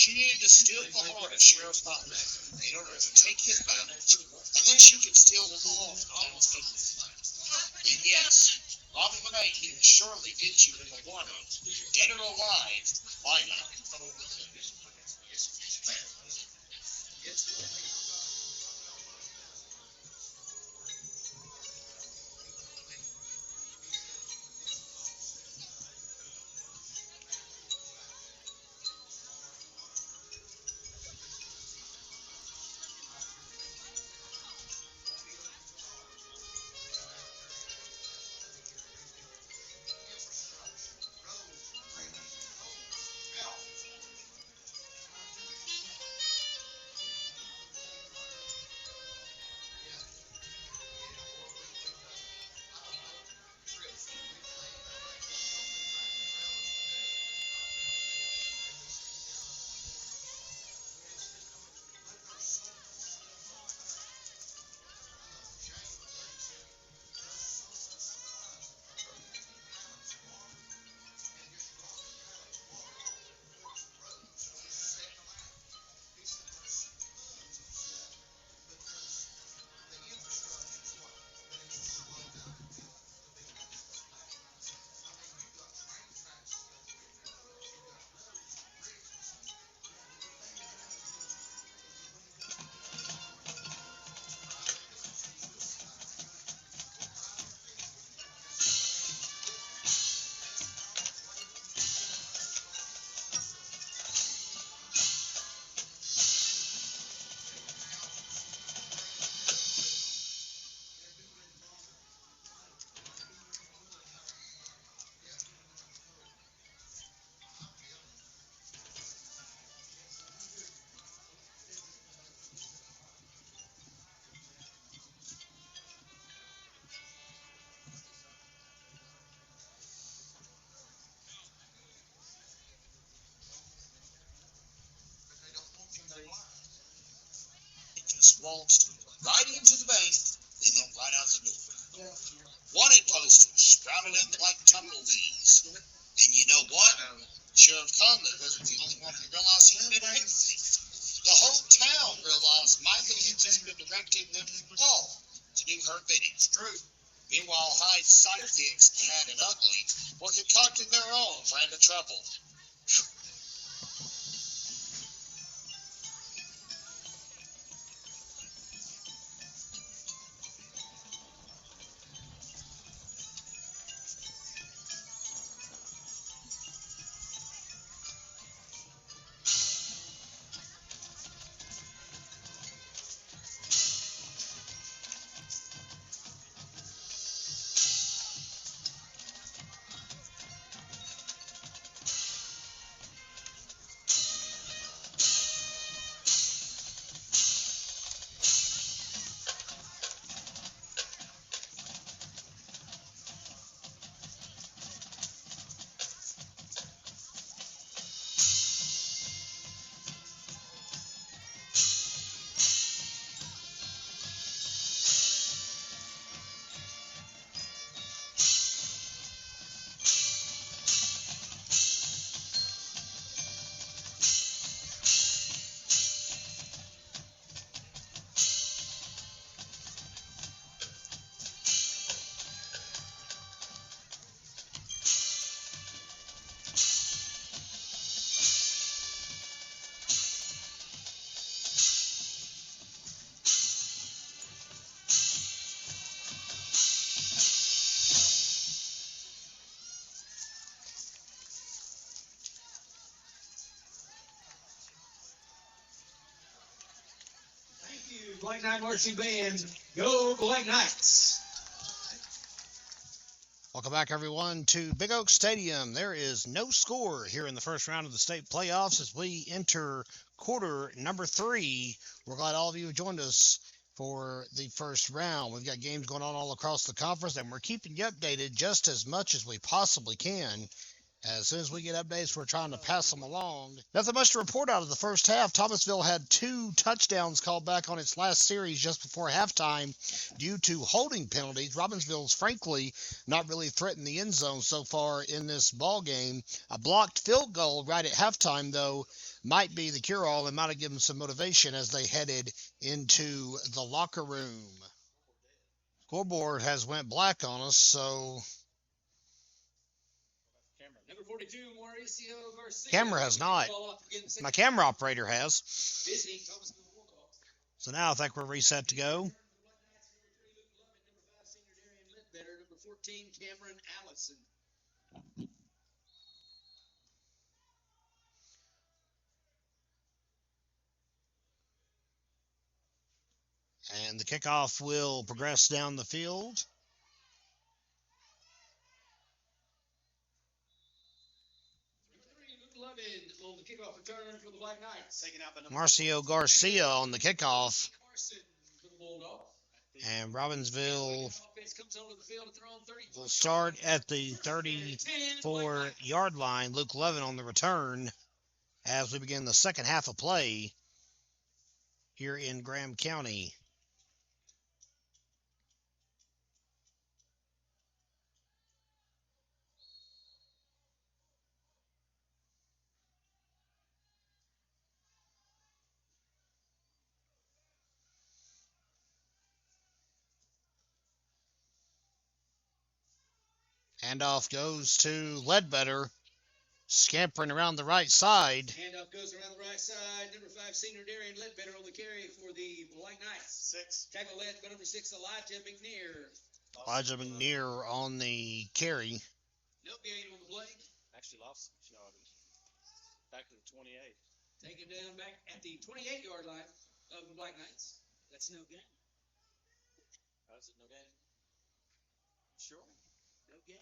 She needed to steal the heart of Sheriff Butler in order to take his balance, and then she could steal the law from Thomas Field. And yes, Robin Renee can surely get you in the water, dead or alive, why not? It just waltzed right into the base and then right out the door. Wanted posters sprouted up like tumbleweeds. And you know what? Sheriff Conley wasn't the only one who realized he did anything. The whole town realized Michael had just been directing them all to do her bidding. True. Meanwhile, Hyde's sidekicks, Tad and Ugly, were concocting their own brand of trouble. Black Knight Marching Band, go Black Knights. Welcome back, everyone, to Big Oak Stadium. There is no score here in the first round of the state playoffs as we enter quarter number 3. We're glad all of you have joined us for the first round. We've got games going on all across the conference, and we're keeping you updated just as much as we possibly can. As soon as we get updates, we're trying to pass them along. Nothing much to report out of the first half. Thomasville had 2 touchdowns called back on its last series just before halftime due to holding penalties. Robbinsville's, frankly, not really threatened the end zone so far in this ball game. A blocked field goal right at halftime, though, might be the cure-all and might have given them some motivation as they headed into the locker room. Scoreboard has went black on us, so Number 42, Mauricio Garcia. camera has not. My camera operator has. Visiting Thomasville Bulldogs. So now I think we're reset to go. Number 5, senior Darian Ledbetter. Number 14, Cameron Allison. And the kickoff will progress down the field. On the kickoff return for the Black Knights. Taking out the number Marcio Garcia on the kickoff. Carson for the Bulldogs. And Robbinsville Offense comes onto the field at their own 30. will start at the 34-yard line. Luke Levin on the return as we begin the second half of play here in Graham County. Handoff goes to Ledbetter, scampering around the right side. Handoff goes around the right side. Number 5, senior Darian Ledbetter on the carry for the Black Knights. 6. Tackle led by number 6, Elijah McNear. Elijah McNear on the carry. No gain on the play. Actually lost some yardage. Back to the 28. Take him down back at the 28-yard line of the Black Knights. That's no gain. Is it no game? Sure. No gain.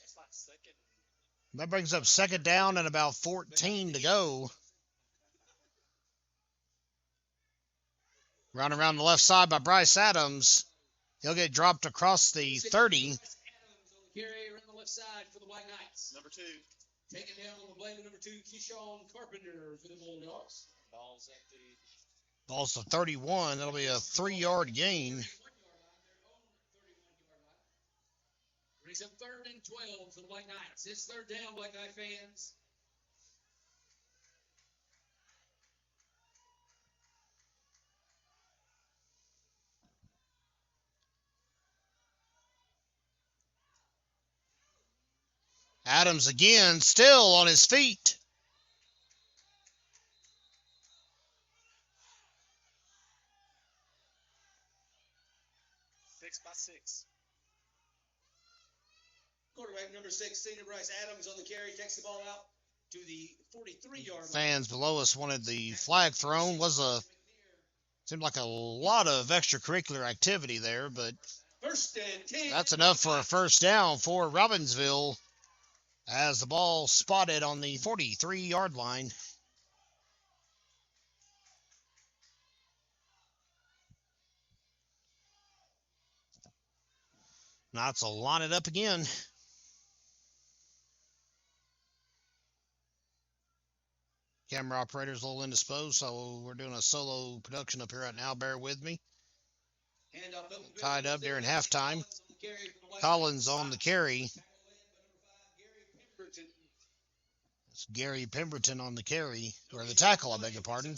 That's like second. That brings up second down and about 14 to go. Run around the left side by Bryce Adams. He'll get dropped across the 30. Adams on the carry around the left side for the Black Knights. Number 2. Taken down on the blade of number 2, Keyshawn Carpenter for the Bulldogs. Ball's at the Ball's to 31. That'll be a 3-yard gain. Brings up 3rd and 12 for the Black Knights. It's 3rd down, Black Knight fans. Adams again, still on his feet. Six by 6. Quarterback number 6, senior Bryce Adams on the carry, takes the ball out to the 43-yard line. Fans below us wanted the flag thrown. Seemed like a lot of extracurricular activity there, but 1st and 10. that's enough for a first down for Robbinsville as the ball spotted on the 43-yard line. Knights will line it up again. Camera operator's a little indisposed, so we're doing a solo production up here right now. Bear with me. Tied up during halftime. Collins on the carry. It's Gary Pemberton on the carry, or the tackle, I beg your pardon.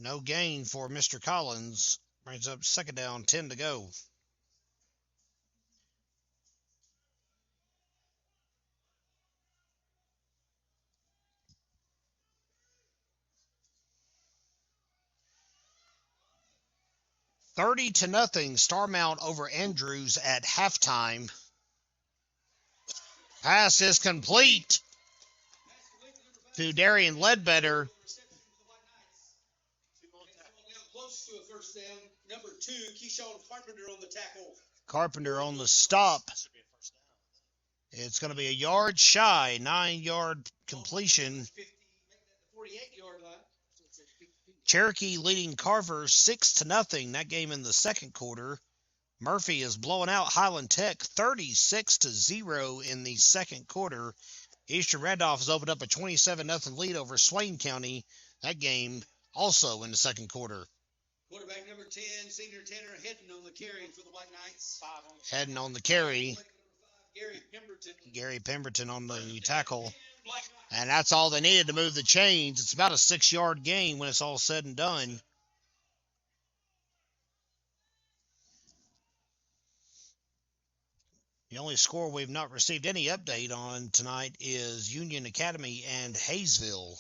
No gain for Mr. Collins. Brings up second down, 10 to go. $30 to nothing, Starmount over Andrews at halftime. Pass is complete to Darian Ledbetter. Close to a first down. Number 2, Keyshawn Carpenter on the tackle. Carpenter on the stop. Should be a first down. It's going to be a yard shy, 9-yard completion. 48-yard line. Cherokee leading Carver 6-0. That game in the second quarter. Murphy is blowing out Highland Tech 36-0 in the second quarter. Eastern Randolph has opened up a 27-0 lead over Swain County. That game also in the second quarter. Quarterback number 10, senior Tanner Hedden on the carry for the White Knights. Heading on the carry. Gary Pemberton. Gary Pemberton on the tackle. Black Knights. And that's all they needed to move the chains. It's about a 6-yard gain when it's all said and done. The only score we've not received any update on tonight is Union Academy and Hayesville.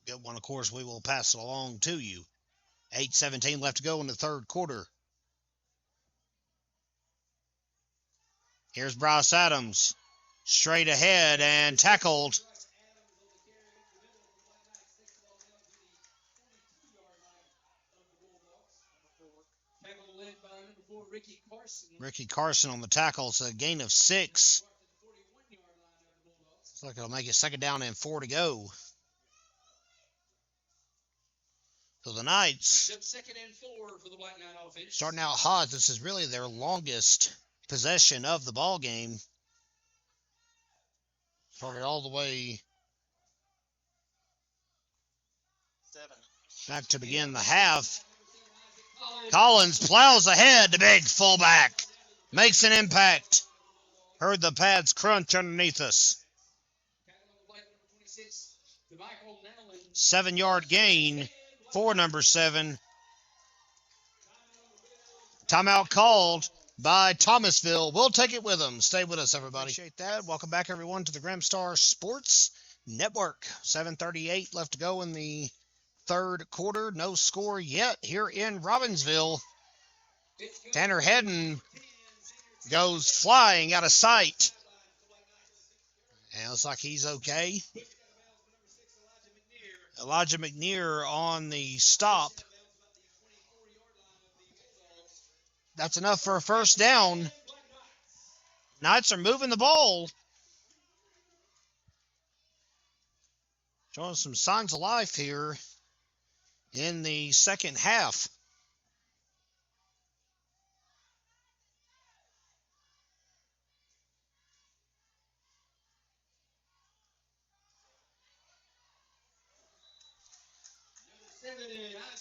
Get one, of course, we will pass it along to you. 8:17 left to go in the third quarter. Here's Bryce Adams. Straight ahead and tackled. Ricky Carson on the tackle. It's a gain of 6. Looks like it'll make it 2nd down and 4 to go. So the Knights starting out hot. This is really their longest possession of the ball game. Started all the way 7. back to begin the half. Collins plows ahead, the big fullback. Makes an impact. Heard the pads crunch underneath us. 7-yard gain for number 7. Timeout called by Thomasville. We'll take it with them. Stay with us, everybody. Appreciate that. Welcome back, everyone, to the Graham Star Sports Network. 7:38 left to go in the third quarter. No score yet here in Robbinsville. Tanner Hedden goes flying out of sight. And it looks like he's okay. Elijah McNear on the stop. That's enough for a first down. Knights are moving the ball. Showing some signs of life here in the second half.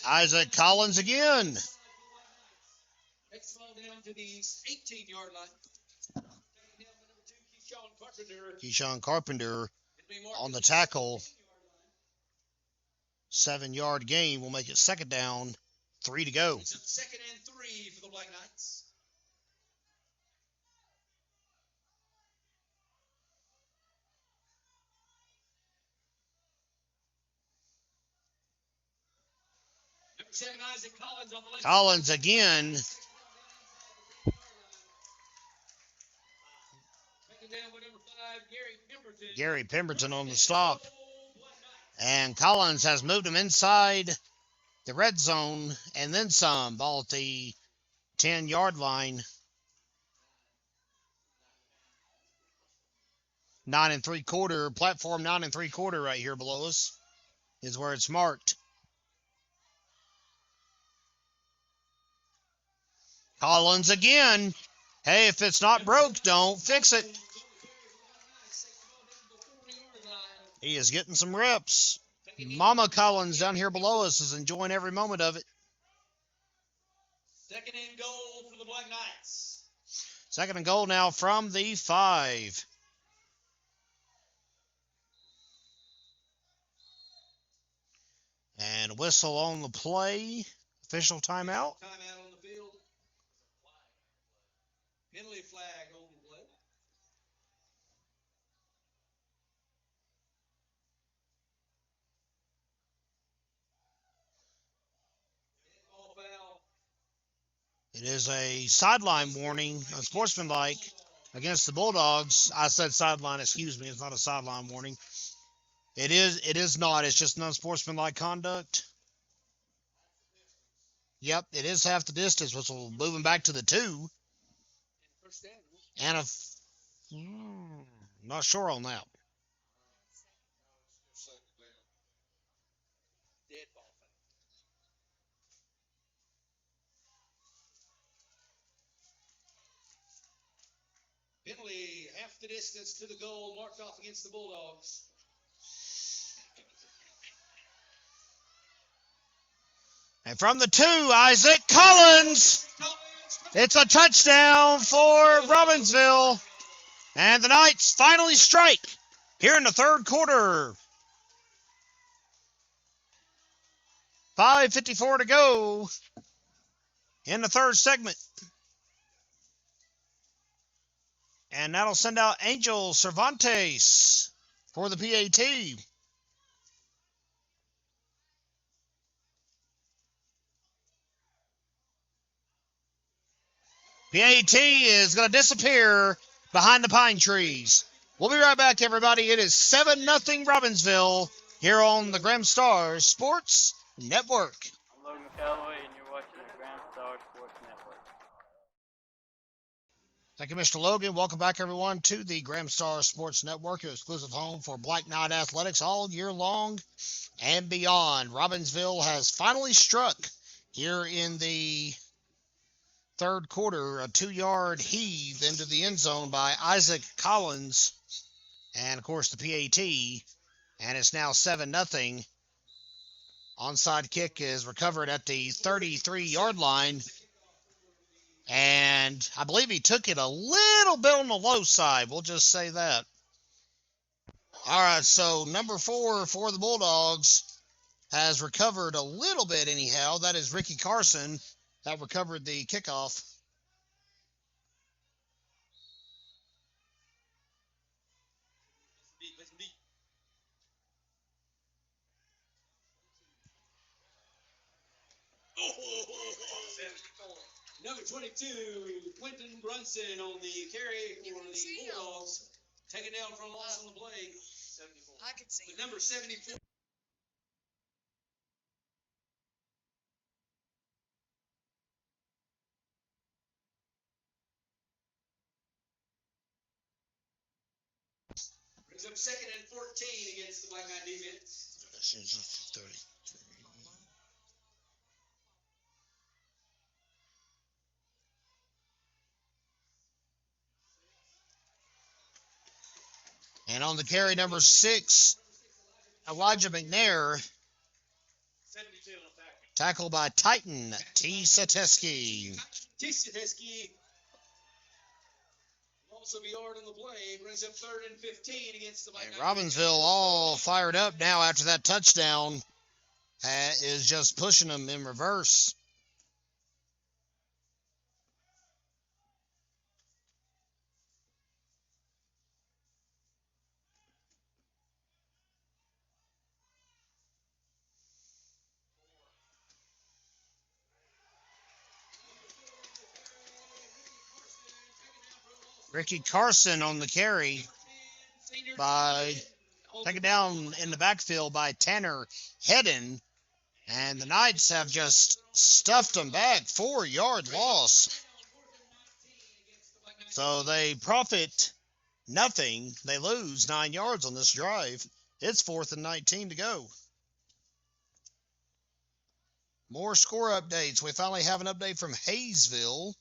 Isaac Collins again. Next ball down to the 18-yard line. Keyshawn Carpenter on the tackle. 7-yard gain will make it 2nd down, 3 to go. It's 2nd and 3 for the Black Knights. Number 7, Isaac Collins on the left. Collins again. Down with number 5, Gary Pemberton on the stop. And Collins has moved him inside the red zone and then some. Ball at the 10-yard line. 9 3/4, platform 9 3/4 right here below us is where it's marked. Collins again. Hey, if it's not broke, don't fix it. He is getting some reps. Mama Collins down here below us is enjoying every moment of it. 2nd and goal for the Black Knights. 2nd and goal now from the 5. And whistle on the play. Official timeout. Timeout on the field. Penalty flag on the play. It is a sideline warning, unsportsmanlike, against the Bulldogs. I said sideline, excuse me. It's not a sideline warning. It is not. It's just unsportsmanlike conduct. Yep, it is half the distance, which will move him back to the 2. And not sure on that. Penalty, half the distance to the goal, marked off against the Bulldogs. And from the 2, Isaac Collins. It's a touchdown for Robbinsville. And the Knights finally strike here in the third quarter. 5:54 to go in the third segment. And that'll send out Angel Cervantes for the PAT. PAT is going to disappear behind the pine trees. We'll be right back, everybody. It is 7-0 Robbinsville here on the Graham Stars Sports Network. I'm Logan Calloway, and you're watching the Grand Star Sports Network. Thank you, Mr. Logan. Welcome back, everyone, to the Graham Star Sports Network, your exclusive home for Black Knight athletics all year long and beyond. Robbinsville has finally struck here in the third quarter, a 2-yard heave into the end zone by Isaac Collins, and, of course, the PAT, and it's now 7-0. Onside kick is recovered at the 33-yard line, and I believe he took it a little bit on the low side. We'll just say that. All right, so number 4 for the Bulldogs has recovered a little bit anyhow. That is Ricky Carson that recovered the kickoff. Number 22, Quentin Brunson on the carry for the Bulldogs. Taken down for a loss on the play. I can see. But number 74. Brings up 2nd and 14 against the Black Knight defense. 30. And on the carry, number 6, Elijah McNair, tackled by Titan T. Sateski. T. Sateski also be yard on the play. Brings up 3rd and 15 against the Black Knight. Robbinsville all fired up now after that touchdown. Is just pushing them in reverse. Ricky Carson on the carry taken down in the backfield by Tanner Hedden. And the Knights have just stuffed them back. 4-yard loss. So they profit nothing. They lose 9 yards on this drive. It's 4th and 19 to go. More score updates. We finally have an update from Hayesville.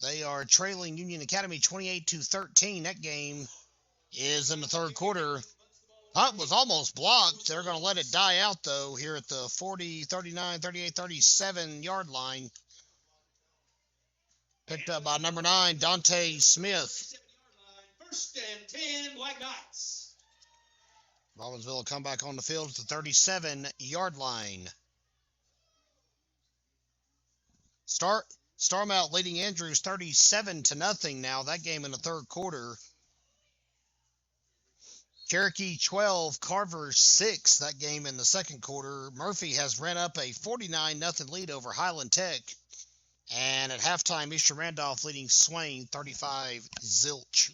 They are trailing Union Academy 28-13. That game is in the third quarter. Punt was almost blocked. They're going to let it die out, though, here at the 40, 39, 38, 37-yard line. Picked up by number 9, Dante Smith. 1st and 10, Black Knights. Robbinsville will come back on the field at the 37-yard line. Starmount leading Andrews 37-0 now. That game in the third quarter. Cherokee 12, Carver 6. That game in the second quarter. Murphy has ran up a 49-0 lead over Highland Tech. And at halftime, Eastern Randolph leading Swain 35-0.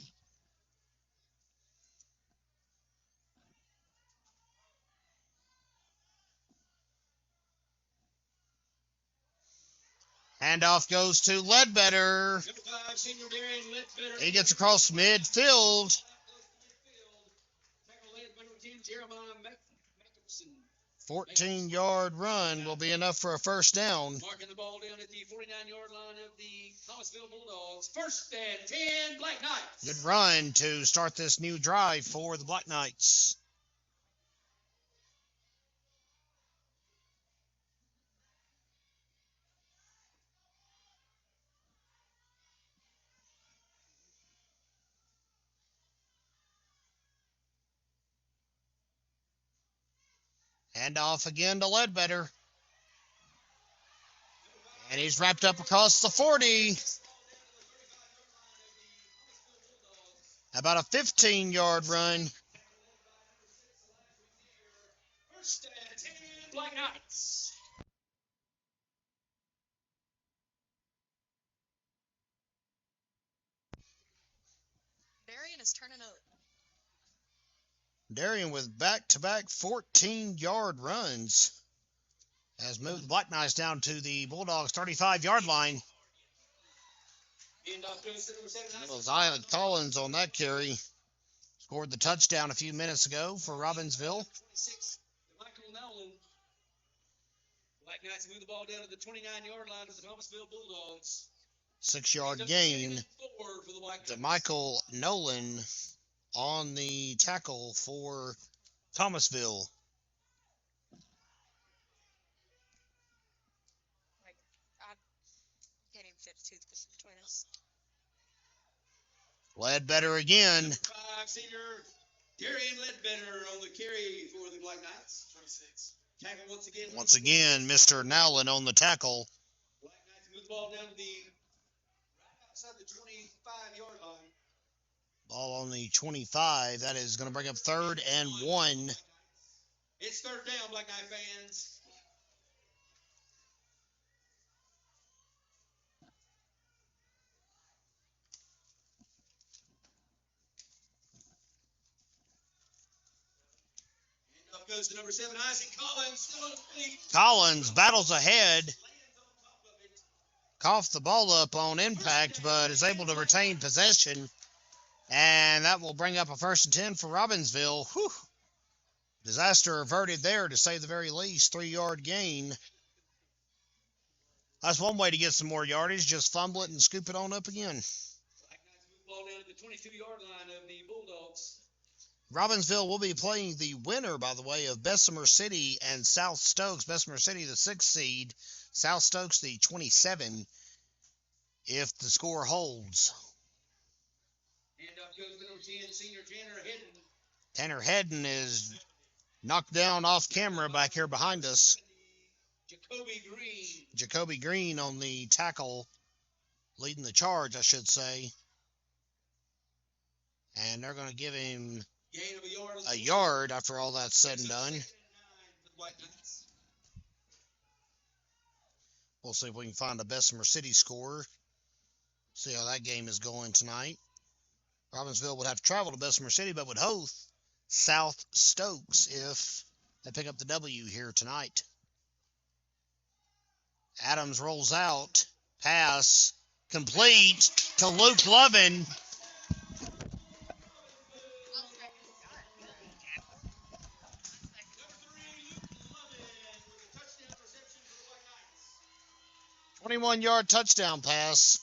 Handoff goes to Ledbetter. He gets across midfield. 14-yard run will be enough for a first down. Marking the ball down at the 49-yard line of the Thomasville Bulldogs. 1st and 10, Black Knights. Good run to start this new drive for the Black Knights. Hand off again to Ledbetter. And he's wrapped up across the 40. About a 15-yard run. First and 10, Black Knights. Darian is turning up. Darian with back-to-back 14-yard runs has moved the Black Knights down to the Bulldogs' 35-yard line. Well, Zion Collins on that carry scored the touchdown a few minutes ago for Robbinsville. Michael Nolan. Black Knights move the ball down to the 29-yard line for the Thomasville Bulldogs. 6-yard gain to Michael Nolan on the tackle for Thomasville. I can't even fit a toothpick between us. Ledbetter again. 5 senior Darian Ledbetter on the carry for the Black Knights. 26. Tackle once again. Mr. Nowlin on the tackle. Black Knights move the ball down to the right outside the 25-yard line. Ball on the 25. That is going to bring up 3rd and 1. It's 3rd down, Black Knight fans. And up goes to number 7, Isaac Collins. Still on the feet. Collins battles ahead. Coughed the ball up on impact, but is able to retain possession. And that will bring up a 1st and 10 for Robbinsville. Whew. Disaster averted there, to say the very least. 3-yard gain. That's one way to get some more yardage. Just fumble it and scoop it on up again. Black Knights move the ball down to the 22-yard line of the Bulldogs. Robbinsville will be playing the winner, by the way, of Bessemer City and South Stokes. Bessemer City, the 6th seed. South Stokes, the 27, if the score holds. And up goes the number 10, senior Tanner Hedden. Tanner Hedden is knocked down off camera back here behind us. Jacoby Green on the tackle, leading the charge, I should say. And they're going to give him Gain of a yard after all that's said and done. We'll see if we can find a Bessemer City score. See how that game is going tonight. Robbinsville would have to travel to Bessemer City, but would host South Stokes if they pick up the W here tonight. Adams rolls out. Pass complete to Luke Lovin. Number 3, 21-yard touchdown pass.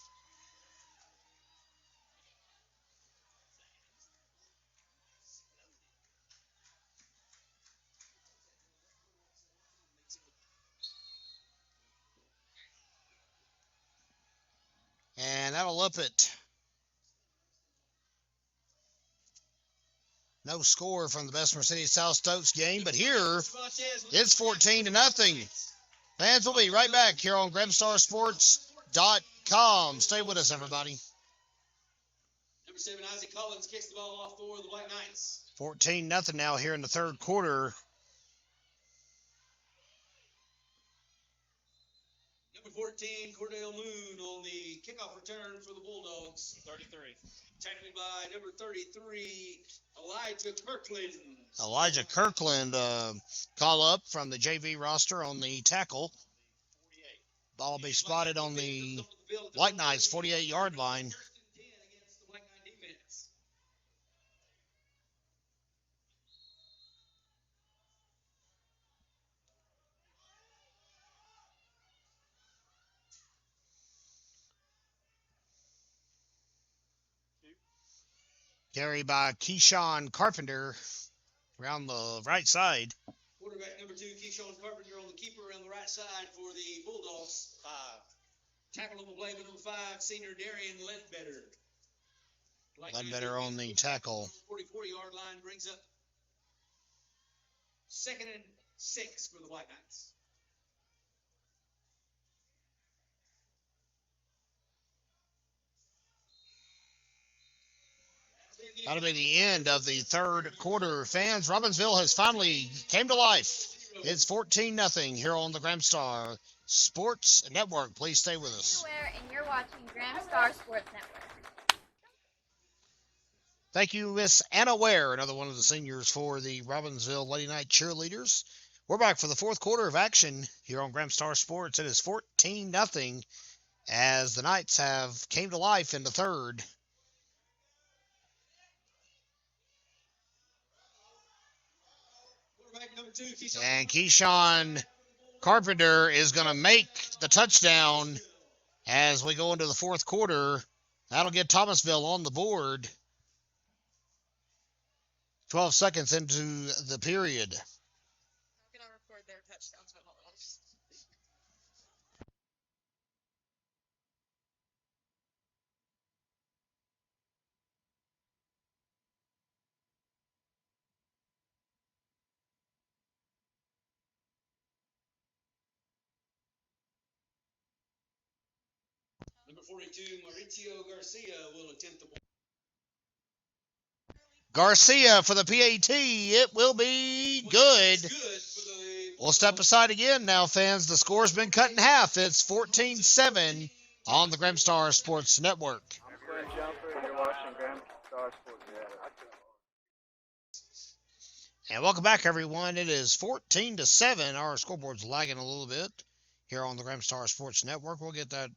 And that'll up it. No score from the Bessemer City South Stokes game, but here it's 14-0. Fans will be right back here on GramstarSports.com. Stay with us, everybody. Number 7, Isaac Collins kicks the ball off for the Black Knights. 14-0 now here in the 3rd quarter. Number 14, Cordell Moon on the kickoff return for the Bulldogs. 33. Tackled by number 33, Elijah Kirkland. Elijah Kirkland call up from the JV roster on the tackle. 48. Ball will be spotted on the Black Knights 48-yard line. Against the Black Knight defense. Carry by Keyshawn Carpenter around the right side. Quarterback number 2, Keyshawn Carpenter on the keeper around the right side for the Bulldogs. 5. Tackle on the play with number 5, senior Darian Ledbetter. Ledbetter on the tackle. 44-yard line brings up 2nd and 6 for the White Knights. That'll be the end of the third quarter. Fans, Robbinsville has finally came to life. It's 14-0 here on the Graham Star Sports Network. Please stay with us. And you're watching Graham Star Sports Network. Thank you, Miss Anna Ware, another one of the seniors for the Robbinsville Lady Knight Cheerleaders. We're back for the fourth quarter of action here on Graham Star Sports. It is 14-0 as the Knights have came to life in the third. And Keyshawn Carpenter is going to make the touchdown as we go into the fourth quarter. That'll get Thomasville on the board. 12 seconds into the period. How can I record their touchdowns? Number 42, Mauricio Garcia will attempt the ball. Garcia for the PAT. It will be good. We'll step aside again now, fans. The score's been cut in half. It's 14-7 on the Graham Star Sports Network. I'm Glenn Jumper, and you're watching Graham Star Sports Network. And welcome back, everyone. It is 14-7. Our scoreboard's lagging a little bit here on the Graham Star Sports Network. We'll get that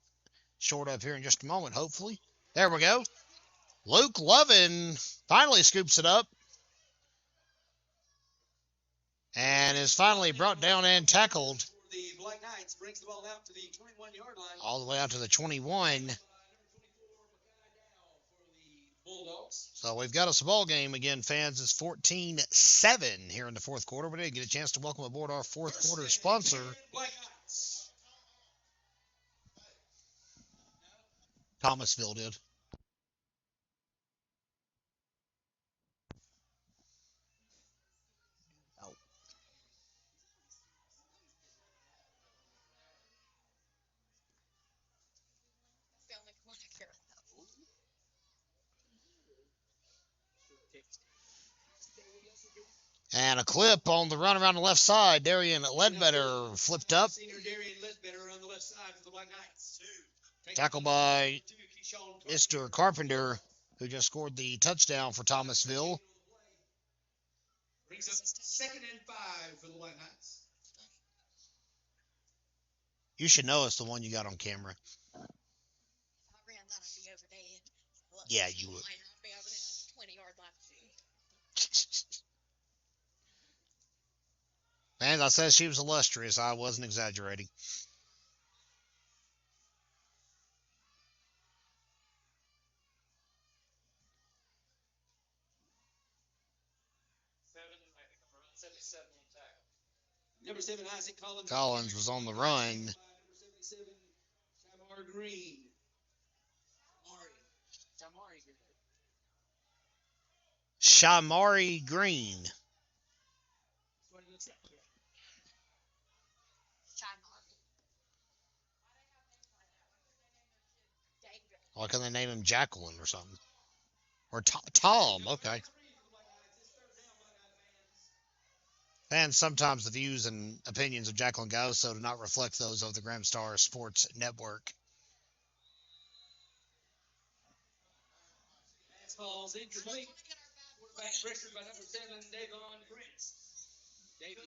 short up here in just a moment, hopefully. There we go. Luke Lovin finally scoops it up and is finally brought down and tackled The Black Knights brings the ball out to the 21-yard line. all the way out to the 21. Bulldogs. So we've got us a ball game again, fans. It's 14-7 here in the fourth quarter. We did get a chance to welcome aboard our fourth quarter sponsor, Black Knights. Thomasville did. That's the only one I care about. And a clip on the run around the left side. Darian Ledbetter flipped up. Senior Darian Ledbetter on the left side for the Black Knights. Tackled by Mr. Carpenter, who just scored the touchdown for Thomasville. Brings up 2nd and 5 for the Black Knights. You should know it's the one you got on camera. If I ran that, I'd be over dead. Look, Yeah, you would. I'd be over there 20-yard line. Man, I said she was illustrious. I wasn't exaggerating. Number 7, Isaac Collins. Collins was on the run. Number 77, Shamar Green. Shamari Green. What it looks like. Why can't they name him Jacqueline or something? Or Tom, okay. And sometimes the views and opinions of Jacqueline Gauso do not reflect those of the Graham Star Sports Network. Pass falls incomplete. Quarterback pressured by number 7, Davon Prince. David.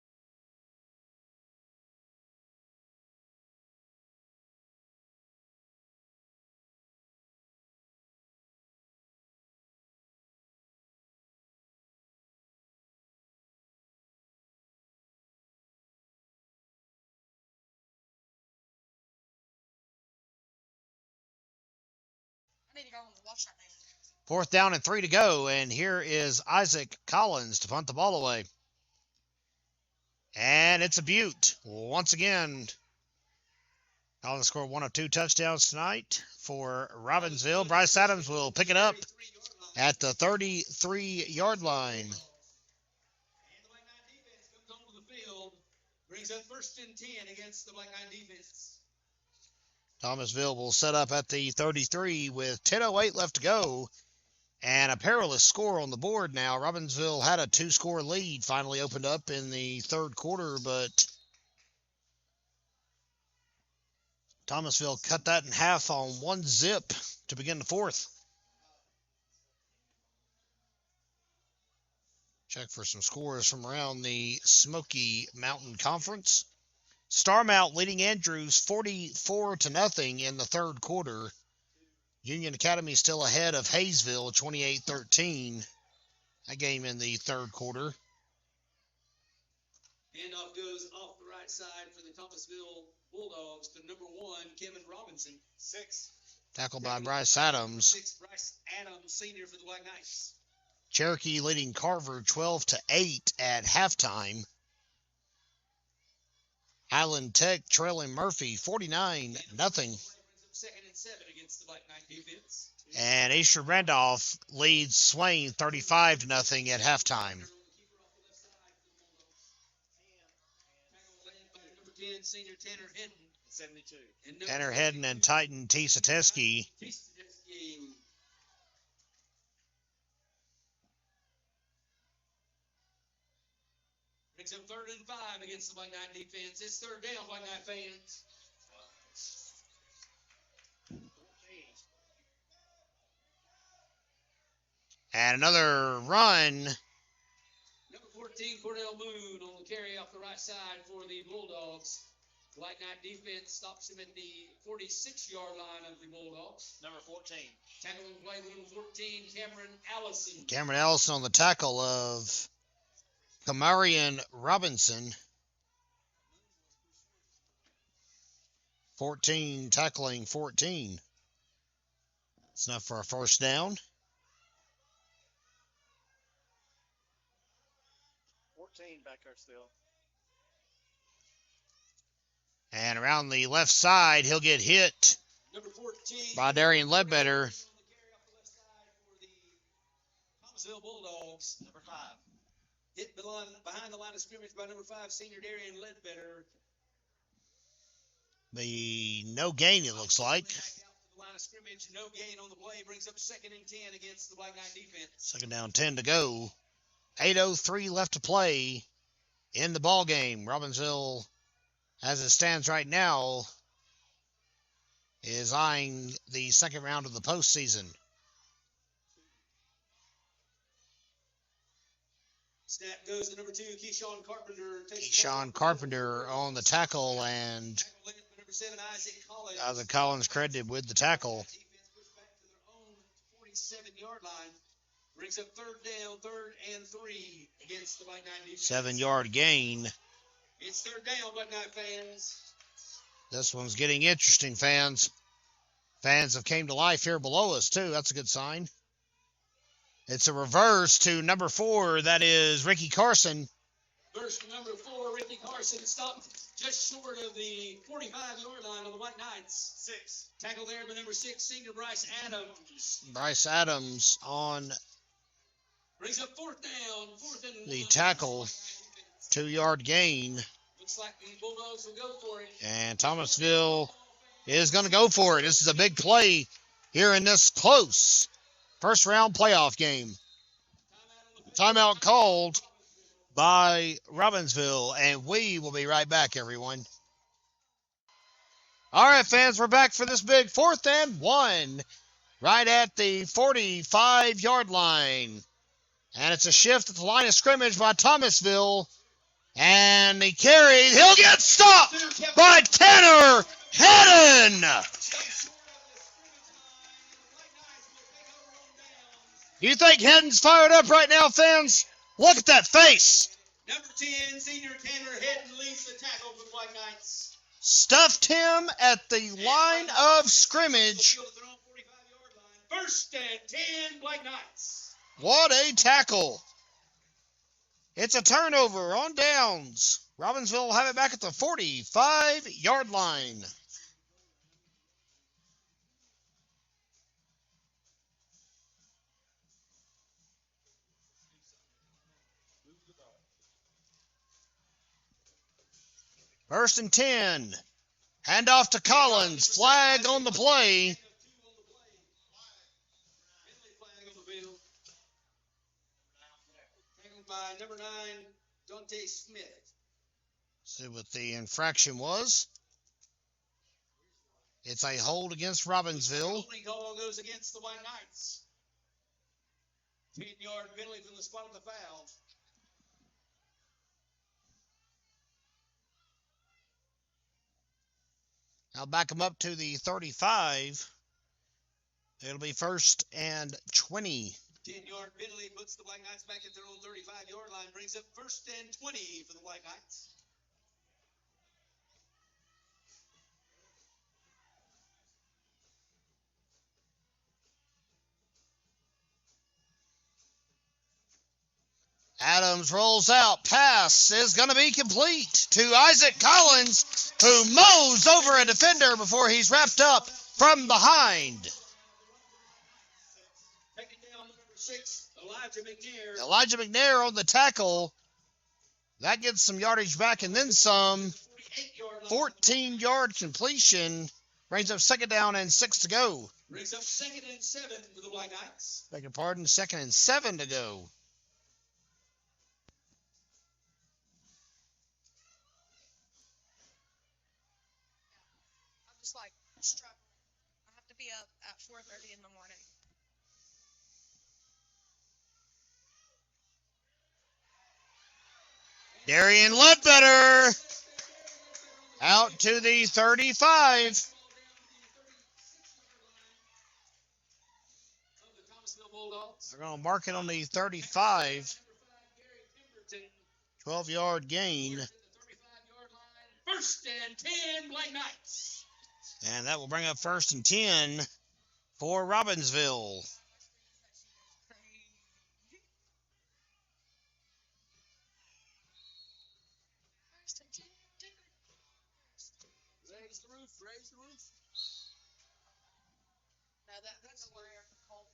I need to go home and watch that man. 4th down and 3 to go, and here is Isaac Collins to punt the ball away. And it's a beaut. Once again, Collins scored 1 of 2 touchdowns tonight for Robbinsville. Bryce Adams will pick it up at the 33-yard line. And the Black Knight defense comes onto the field Brings up 1st and 10 against the Black Knight defense. Thomasville will set up at the 33 with 10:08 left to go. And a perilous score on the board now. Robbinsville had a 2-score lead, finally opened up in the third quarter, but Thomasville cut that in half on 1 zip to begin the fourth. Check for some scores from around the Smoky Mountain Conference. Starmount leading Andrews 44-0 in the third quarter. Union Academy still ahead of Hayesville 28-13. That game in the third quarter. Handoff goes off the right side for the Thomasville Bulldogs to number 1, Kevin Robinson. 6. Tackled by Bryce Adams. 6, Bryce Adams, senior for the Black Knights. Cherokee leading Carver 12-8 at halftime. Highland Tech trailing Murphy 49-0. 2nd and 7 against the Black Knight defense. And Asher Randolph leads Swain 35-0 at halftime. Number 10, senior Tanner Hedden. 72. Tanner Hedden and Titan T. Sateski. Brings up 3rd and 5 against the Black Knight defense. It's 3rd down, Black Knight fans. And another run. Number 14, Cordell Moon on the carry off the right side for the Bulldogs. Black Knight defense stops him at the 46-yard line of the Bulldogs. Number 14. Tackling play number 14, Cameron Allison. Cameron Allison on the tackle of Kamarian Robinson. 14 tackling 14. It's enough for a first down. 14 back there still. And around the left side, he'll get hit Number 14 by Darian Ledbetter. Thomasville Bulldogs. Number 5. Hit behind the line of scrimmage by number 5, senior Darian Ledbetter. The no gain, it looks like. Back out to the line of scrimmage, no gain on the play, brings up 2nd and 10 against the Black Knight defense. Second down, 10 to go. 8:03 left to play in the ball game. Robbinsville, as it stands right now, is eyeing the second round of the postseason. Snap goes to number 2, Keyshawn Carpenter. Keyshawn Carpenter on the tackle, and Number 7, Isaac Collins. Isaac Collins credited with the tackle. Defense pushed back to their own 47-yard line. Brings up 3rd down, 3rd and 3 against the Black Knight defense. 7-yard gain. It's 3rd down, Black Knight fans. This one's getting interesting, fans. Fans have came to life here below us, too. That's a good sign. It's a reverse to number 4. That is Ricky Carson. Verse from number 4, Ricky Carson stopped just short of the 45-yard line of the Black Knights. 6. Tackle there by number 6, senior Bryce Adams. Bryce Adams on Brings up 4th down, 4th and the 1. tackle. 2-yard gain. Looks like the Bulldogs will go for it. And Thomasville is going to go for it. This is a big play here in this close first round playoff game. Timeout called by Robbinsville, and we will be right back, everyone. All right, fans, we're back for this big 4th and 1 right at the 45-yard line. And it's a shift at the line of scrimmage by Thomasville. And the carry, he'll get stopped by Tanner Hedden. You think Hedden's fired up right now, fans? Look at that face. Number 10, senior Tanner Hedden leads the tackle for the Black Knights. Stuffed him at the line of scrimmage. 1st and 10, Black Knights. What a tackle. It's a turnover on downs. Robbinsville will have it back at the 45-yard line. First and 10. Handoff to Collins. Flag on the play. Tackled by number 9, Dante Smith. See what the infraction was. It's a hold against Robbinsville. Holding call goes against the White Knights. 10-yard penalty from the spot of the foul. I'll back them up to the 35. It'll be first and 20. 10-yard penalty puts the Black Knights back at their own 35-yard line. Brings up first and 20 for the Black Knights. Adams rolls out. Pass is going to be complete to Isaac Collins, who mows over a defender before he's wrapped up from behind. Taking down number 6, Elijah McNair. Elijah McNair on the tackle. That gets some yardage back and then some. 14-yard completion. Brings up second down and 6 to go. Brings up second and 7 for the Black Knights. Beg your pardon, second and 7 to go. I'm just like struggling. I have to be up at 4:30 in the morning. Darian Ledbetter out to the 35. They're going to mark it on the 35. 12-yard gain. First and 10, Black Knights. And that will bring up first and 10 for Robbinsville. Raise the roof, raise the roof. Now that's where call.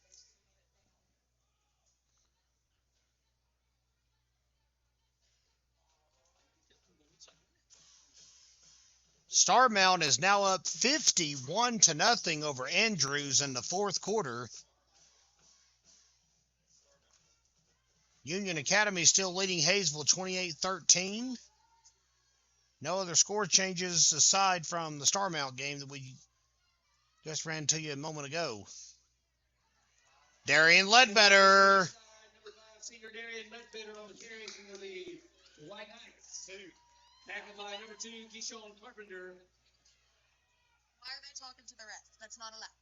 Starmount is now up 51-0 over Andrews in the fourth quarter. Union Academy still leading Hayesville 28-13. No other score changes aside from the Starmount game that we just ran to you a moment ago. Darian Ledbetter. Number 5, senior Darian Ledbetter on the carry for the White Knights. Tackled by number 2, Keyshawn Carpenter. Why are they talking to the ref? That's not allowed.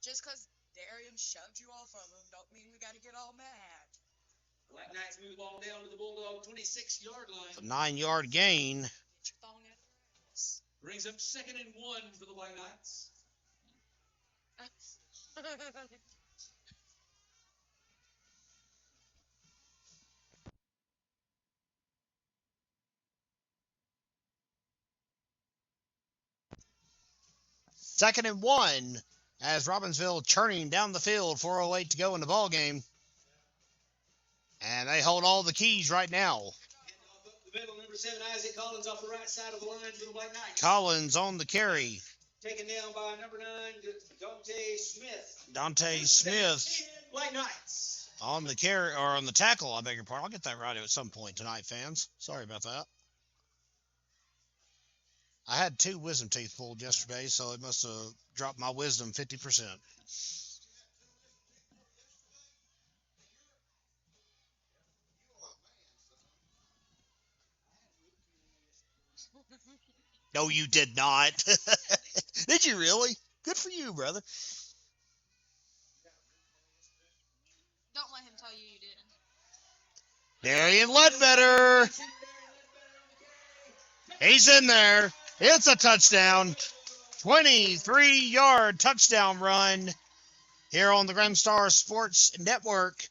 Just because Darian shoved you off of him don't mean we got to get all mad. Black Knights move the ball down to the Bulldog 26-yard line. A 9-yard gain. Get your thong out of your ass. Brings up second and 1 for the Black Knights. Second and 1 as Robbinsville churning down the field. 4:08 to go in the ball game. And they hold all the keys right now. Handoff up the middle, number 7, Isaac Collins off the right side of the line for the Black Knights. Collins on the carry. Taken down by number 9, Dante Smith. Dante Smith Black Knights. on the carry, or on the tackle, I beg your pardon. I'll get that right at some point tonight, fans. Sorry about that. I had 2 wisdom teeth pulled yesterday, so it must have dropped my wisdom 50%. No, you did not. Did you really? Good for you, brother. Don't let him tell you you didn't. Darian Ledbetter. He's in there. It's a touchdown. 23-yard touchdown run here on the Grimstar Sports Network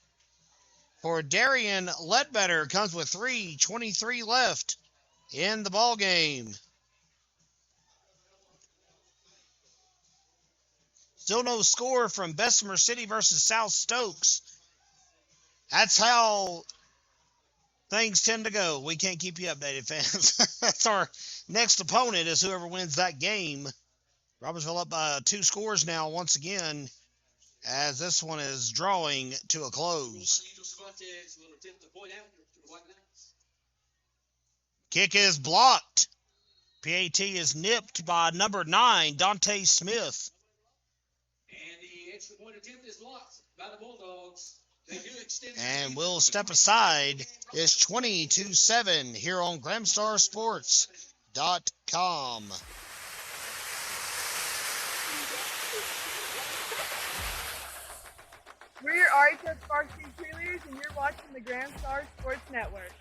for Darian Ledbetter. Comes with 3:23 left in the ball game. Still no score from Bessemer City versus South Stokes. That's how things tend to go. We can't keep you updated, fans. That's our next opponent is whoever wins that game. Robbinsville up by 2 scores now once again as this one is drawing to a close. Kick is blocked. PAT is nipped by number 9, Dante Smith. And the extra point attempt is blocked by the Bulldogs. And we'll step aside. It's 22-7 here on GramStarSports.com. We're your RHS Varsity cheerleaders, and you're watching the Grand Star Sports Network.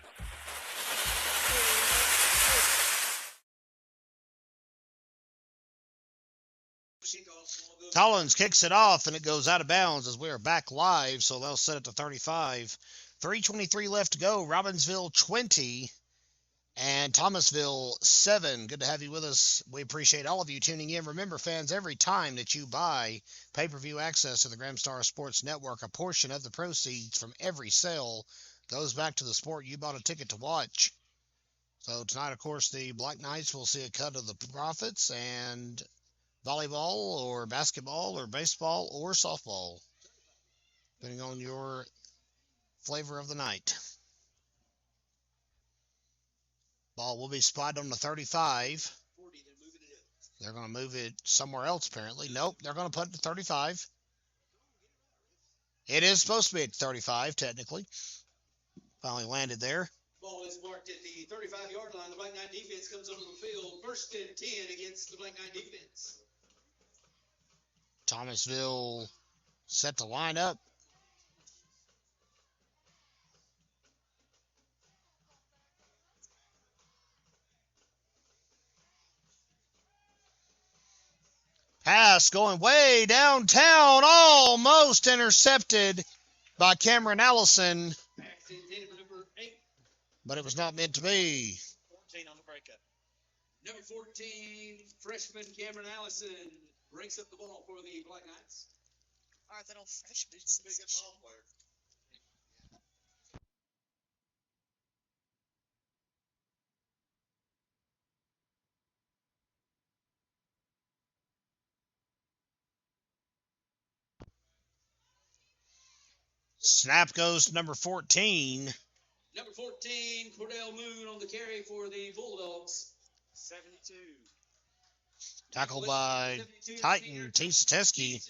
Collins kicks it off, and it goes out of bounds as we are back live, so they'll set it to 35. 3:23 left to go. Robbinsville 20 and Thomasville 7. Good to have you with us. We appreciate all of you tuning in. Remember, fans, every time that you buy pay-per-view access to the Gramstar Sports Network, a portion of the proceeds from every sale goes back to the sport you bought a ticket to watch. So tonight, of course, the Black Knights will see a cut of the profits, and volleyball or basketball or baseball or softball, depending on your flavor of the night. Ball will be spotted on the 35. They're going to move it somewhere else, apparently. Nope, they're going to put it to 35. It is supposed to be at 35, technically. Finally landed there. Ball is marked at the 35-yard line. The Black Knight defense comes onto the field. 1st and 10 against the Black Knight defense. Thomasville set to line up. Pass going way downtown, almost intercepted by Cameron Allison, but it was not meant to be. 14 on the breakup. Number 14, freshman Cameron Allison breaks up the ball for the Black Knights. All right, that old freshman. Snap goes to number 14. Number 14, Cordell Moon on the carry for the Bulldogs. 72. Tackled by Titan Tisateski.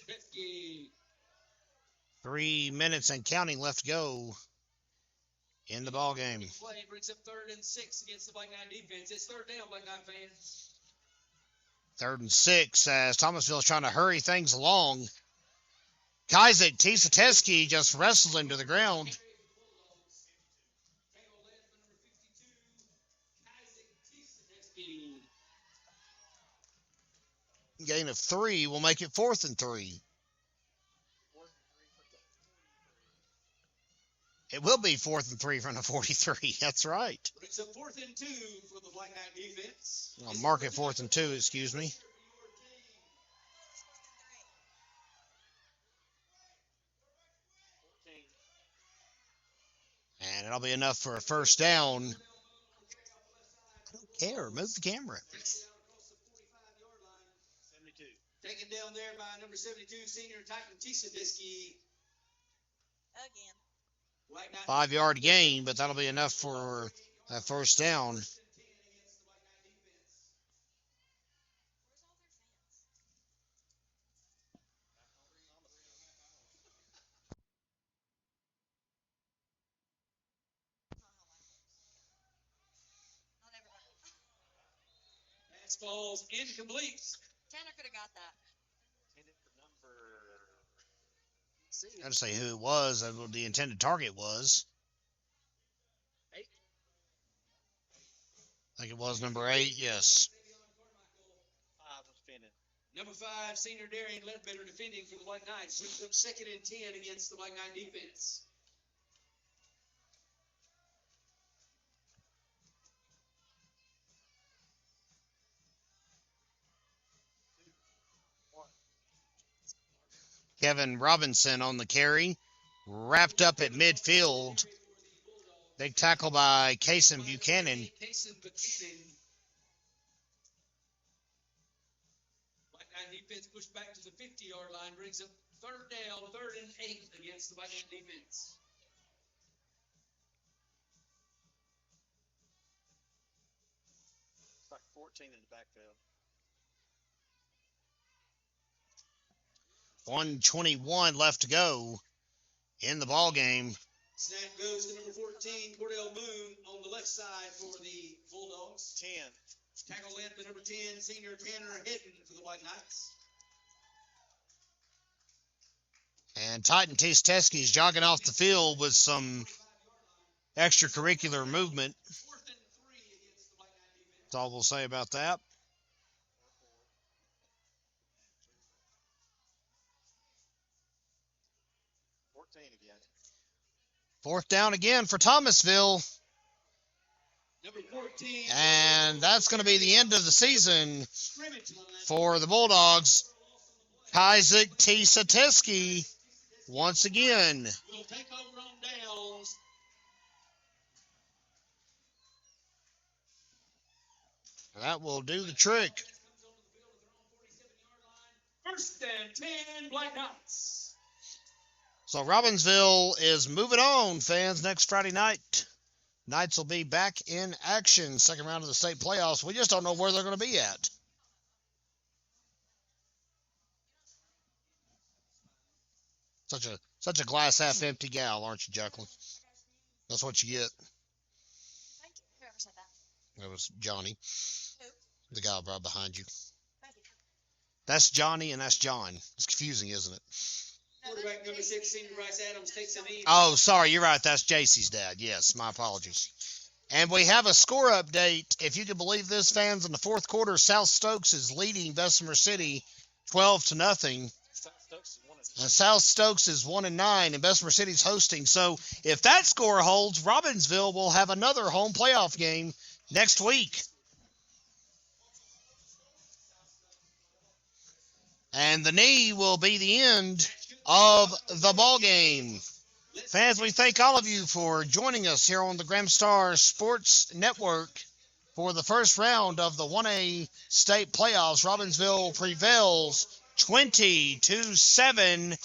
3 minutes and counting left to go in the ball game. Play brings up 3rd and 6 against the Black Knight defense. It's 3rd down, Black Knight fans. 3rd and 6 as Thomasville is trying to hurry things along. Isaac Tisateski just wrestled him to the ground. Gain of 3 will make it 4th and 3. It will be 4th and 3 from the 43. That's right. It's a 4th and 2 for the Black Knight defense. I'll mark it 4th and 2, excuse me. And it'll be enough for a first down. I don't care. Move the camera. 72. Taken down there by number 72, senior Titan Tisateski. Again. 5-yard gain, but that'll be enough for a first down. Pass falls incomplete. Tanner could have got that. I got to say who it was and what the intended target was. I think it was number 8, yes. 5 was defending. Number 5, senior Darian Ledbetter defending for the Black Knights. Switched up 2nd and 10 against the Black Knight defense. Kevin Robinson on the carry. Wrapped up at midfield. Big tackle by Cason Buchanan. White Knight defense pushed back to the 50-yard line, brings up third down, 3rd and 8 against the White Knight defense. It's like 14 in the backfield. 1:21 left to go in the ball game. Snap goes to number 14, Cordell Moon on the left side for the Bulldogs. 10. Tackle led by number 10, senior Tanner Hedden for the White Knights. And Titan Teske is jogging off the field with some extracurricular movement. 4th and 3 against the White Knight defense. That's all we'll say about that. 14 again. 4th down again for Thomasville. Number 14. And that's going to be the end of the season Scrimmage line. for the Bulldogs. Isaac Teske once again. Will take over on downs. That will do the trick. 1st and 10, Black Knights. So Robbinsville is moving on, fans. Next Friday night, Knights will be back in action. Second round of the state playoffs. We just don't know where they're going to be at. Such a glass half empty gal, aren't you, Jacqueline? That's what you get. Thank you. Whoever said that. That was Johnny, Who? the guy right behind you. Thank you. That's Johnny and that's John. It's confusing, isn't it? Quarterback number 6, senior Bryce Adams, takes a knee. Oh, sorry, you're right. That's JC's dad. Yes, my apologies. And we have a score update. If you can believe this, fans, in the 4th quarter, South Stokes is leading Bessemer City 12-0. And South Stokes is 1-9, and Bessemer City's hosting. So if that score holds, Robbinsville will have another home playoff game next week. And the knee will be the end of the ball game. Fans, we thank all of you for joining us here on the Graham Star Sports Network for the first round of the 1A state playoffs. Robbinsville prevails 20-7.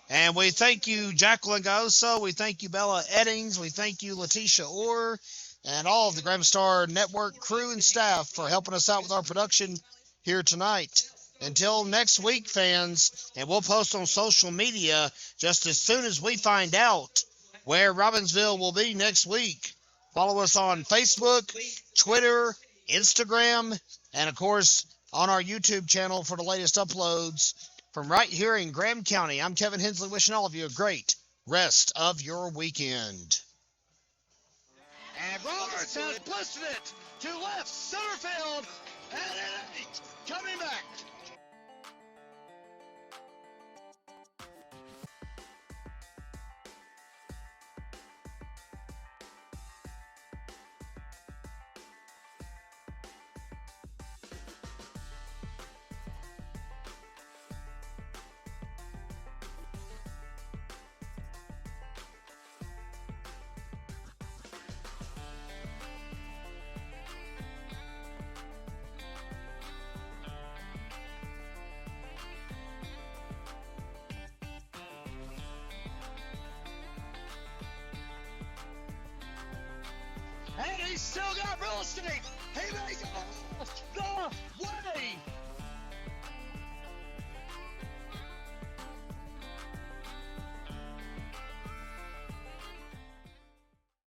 And we thank you, Jacqueline Gaoso. We thank you, Bella Eddings. We thank you, Letitia Orr, and all of the Graham Star Network crew and staff for helping us out with our production here tonight. Until next week, fans, and we'll post on social media just as soon as we find out where Robbinsville will be next week. Follow us on Facebook, Twitter, Instagram, and, of course, on our YouTube channel for the latest uploads. From right here in Graham County, I'm Kevin Hensley, wishing all of you a great rest of your weekend. And Roberts has blistered it to left center field, and it ain't coming back. And he's still got real estate. He may go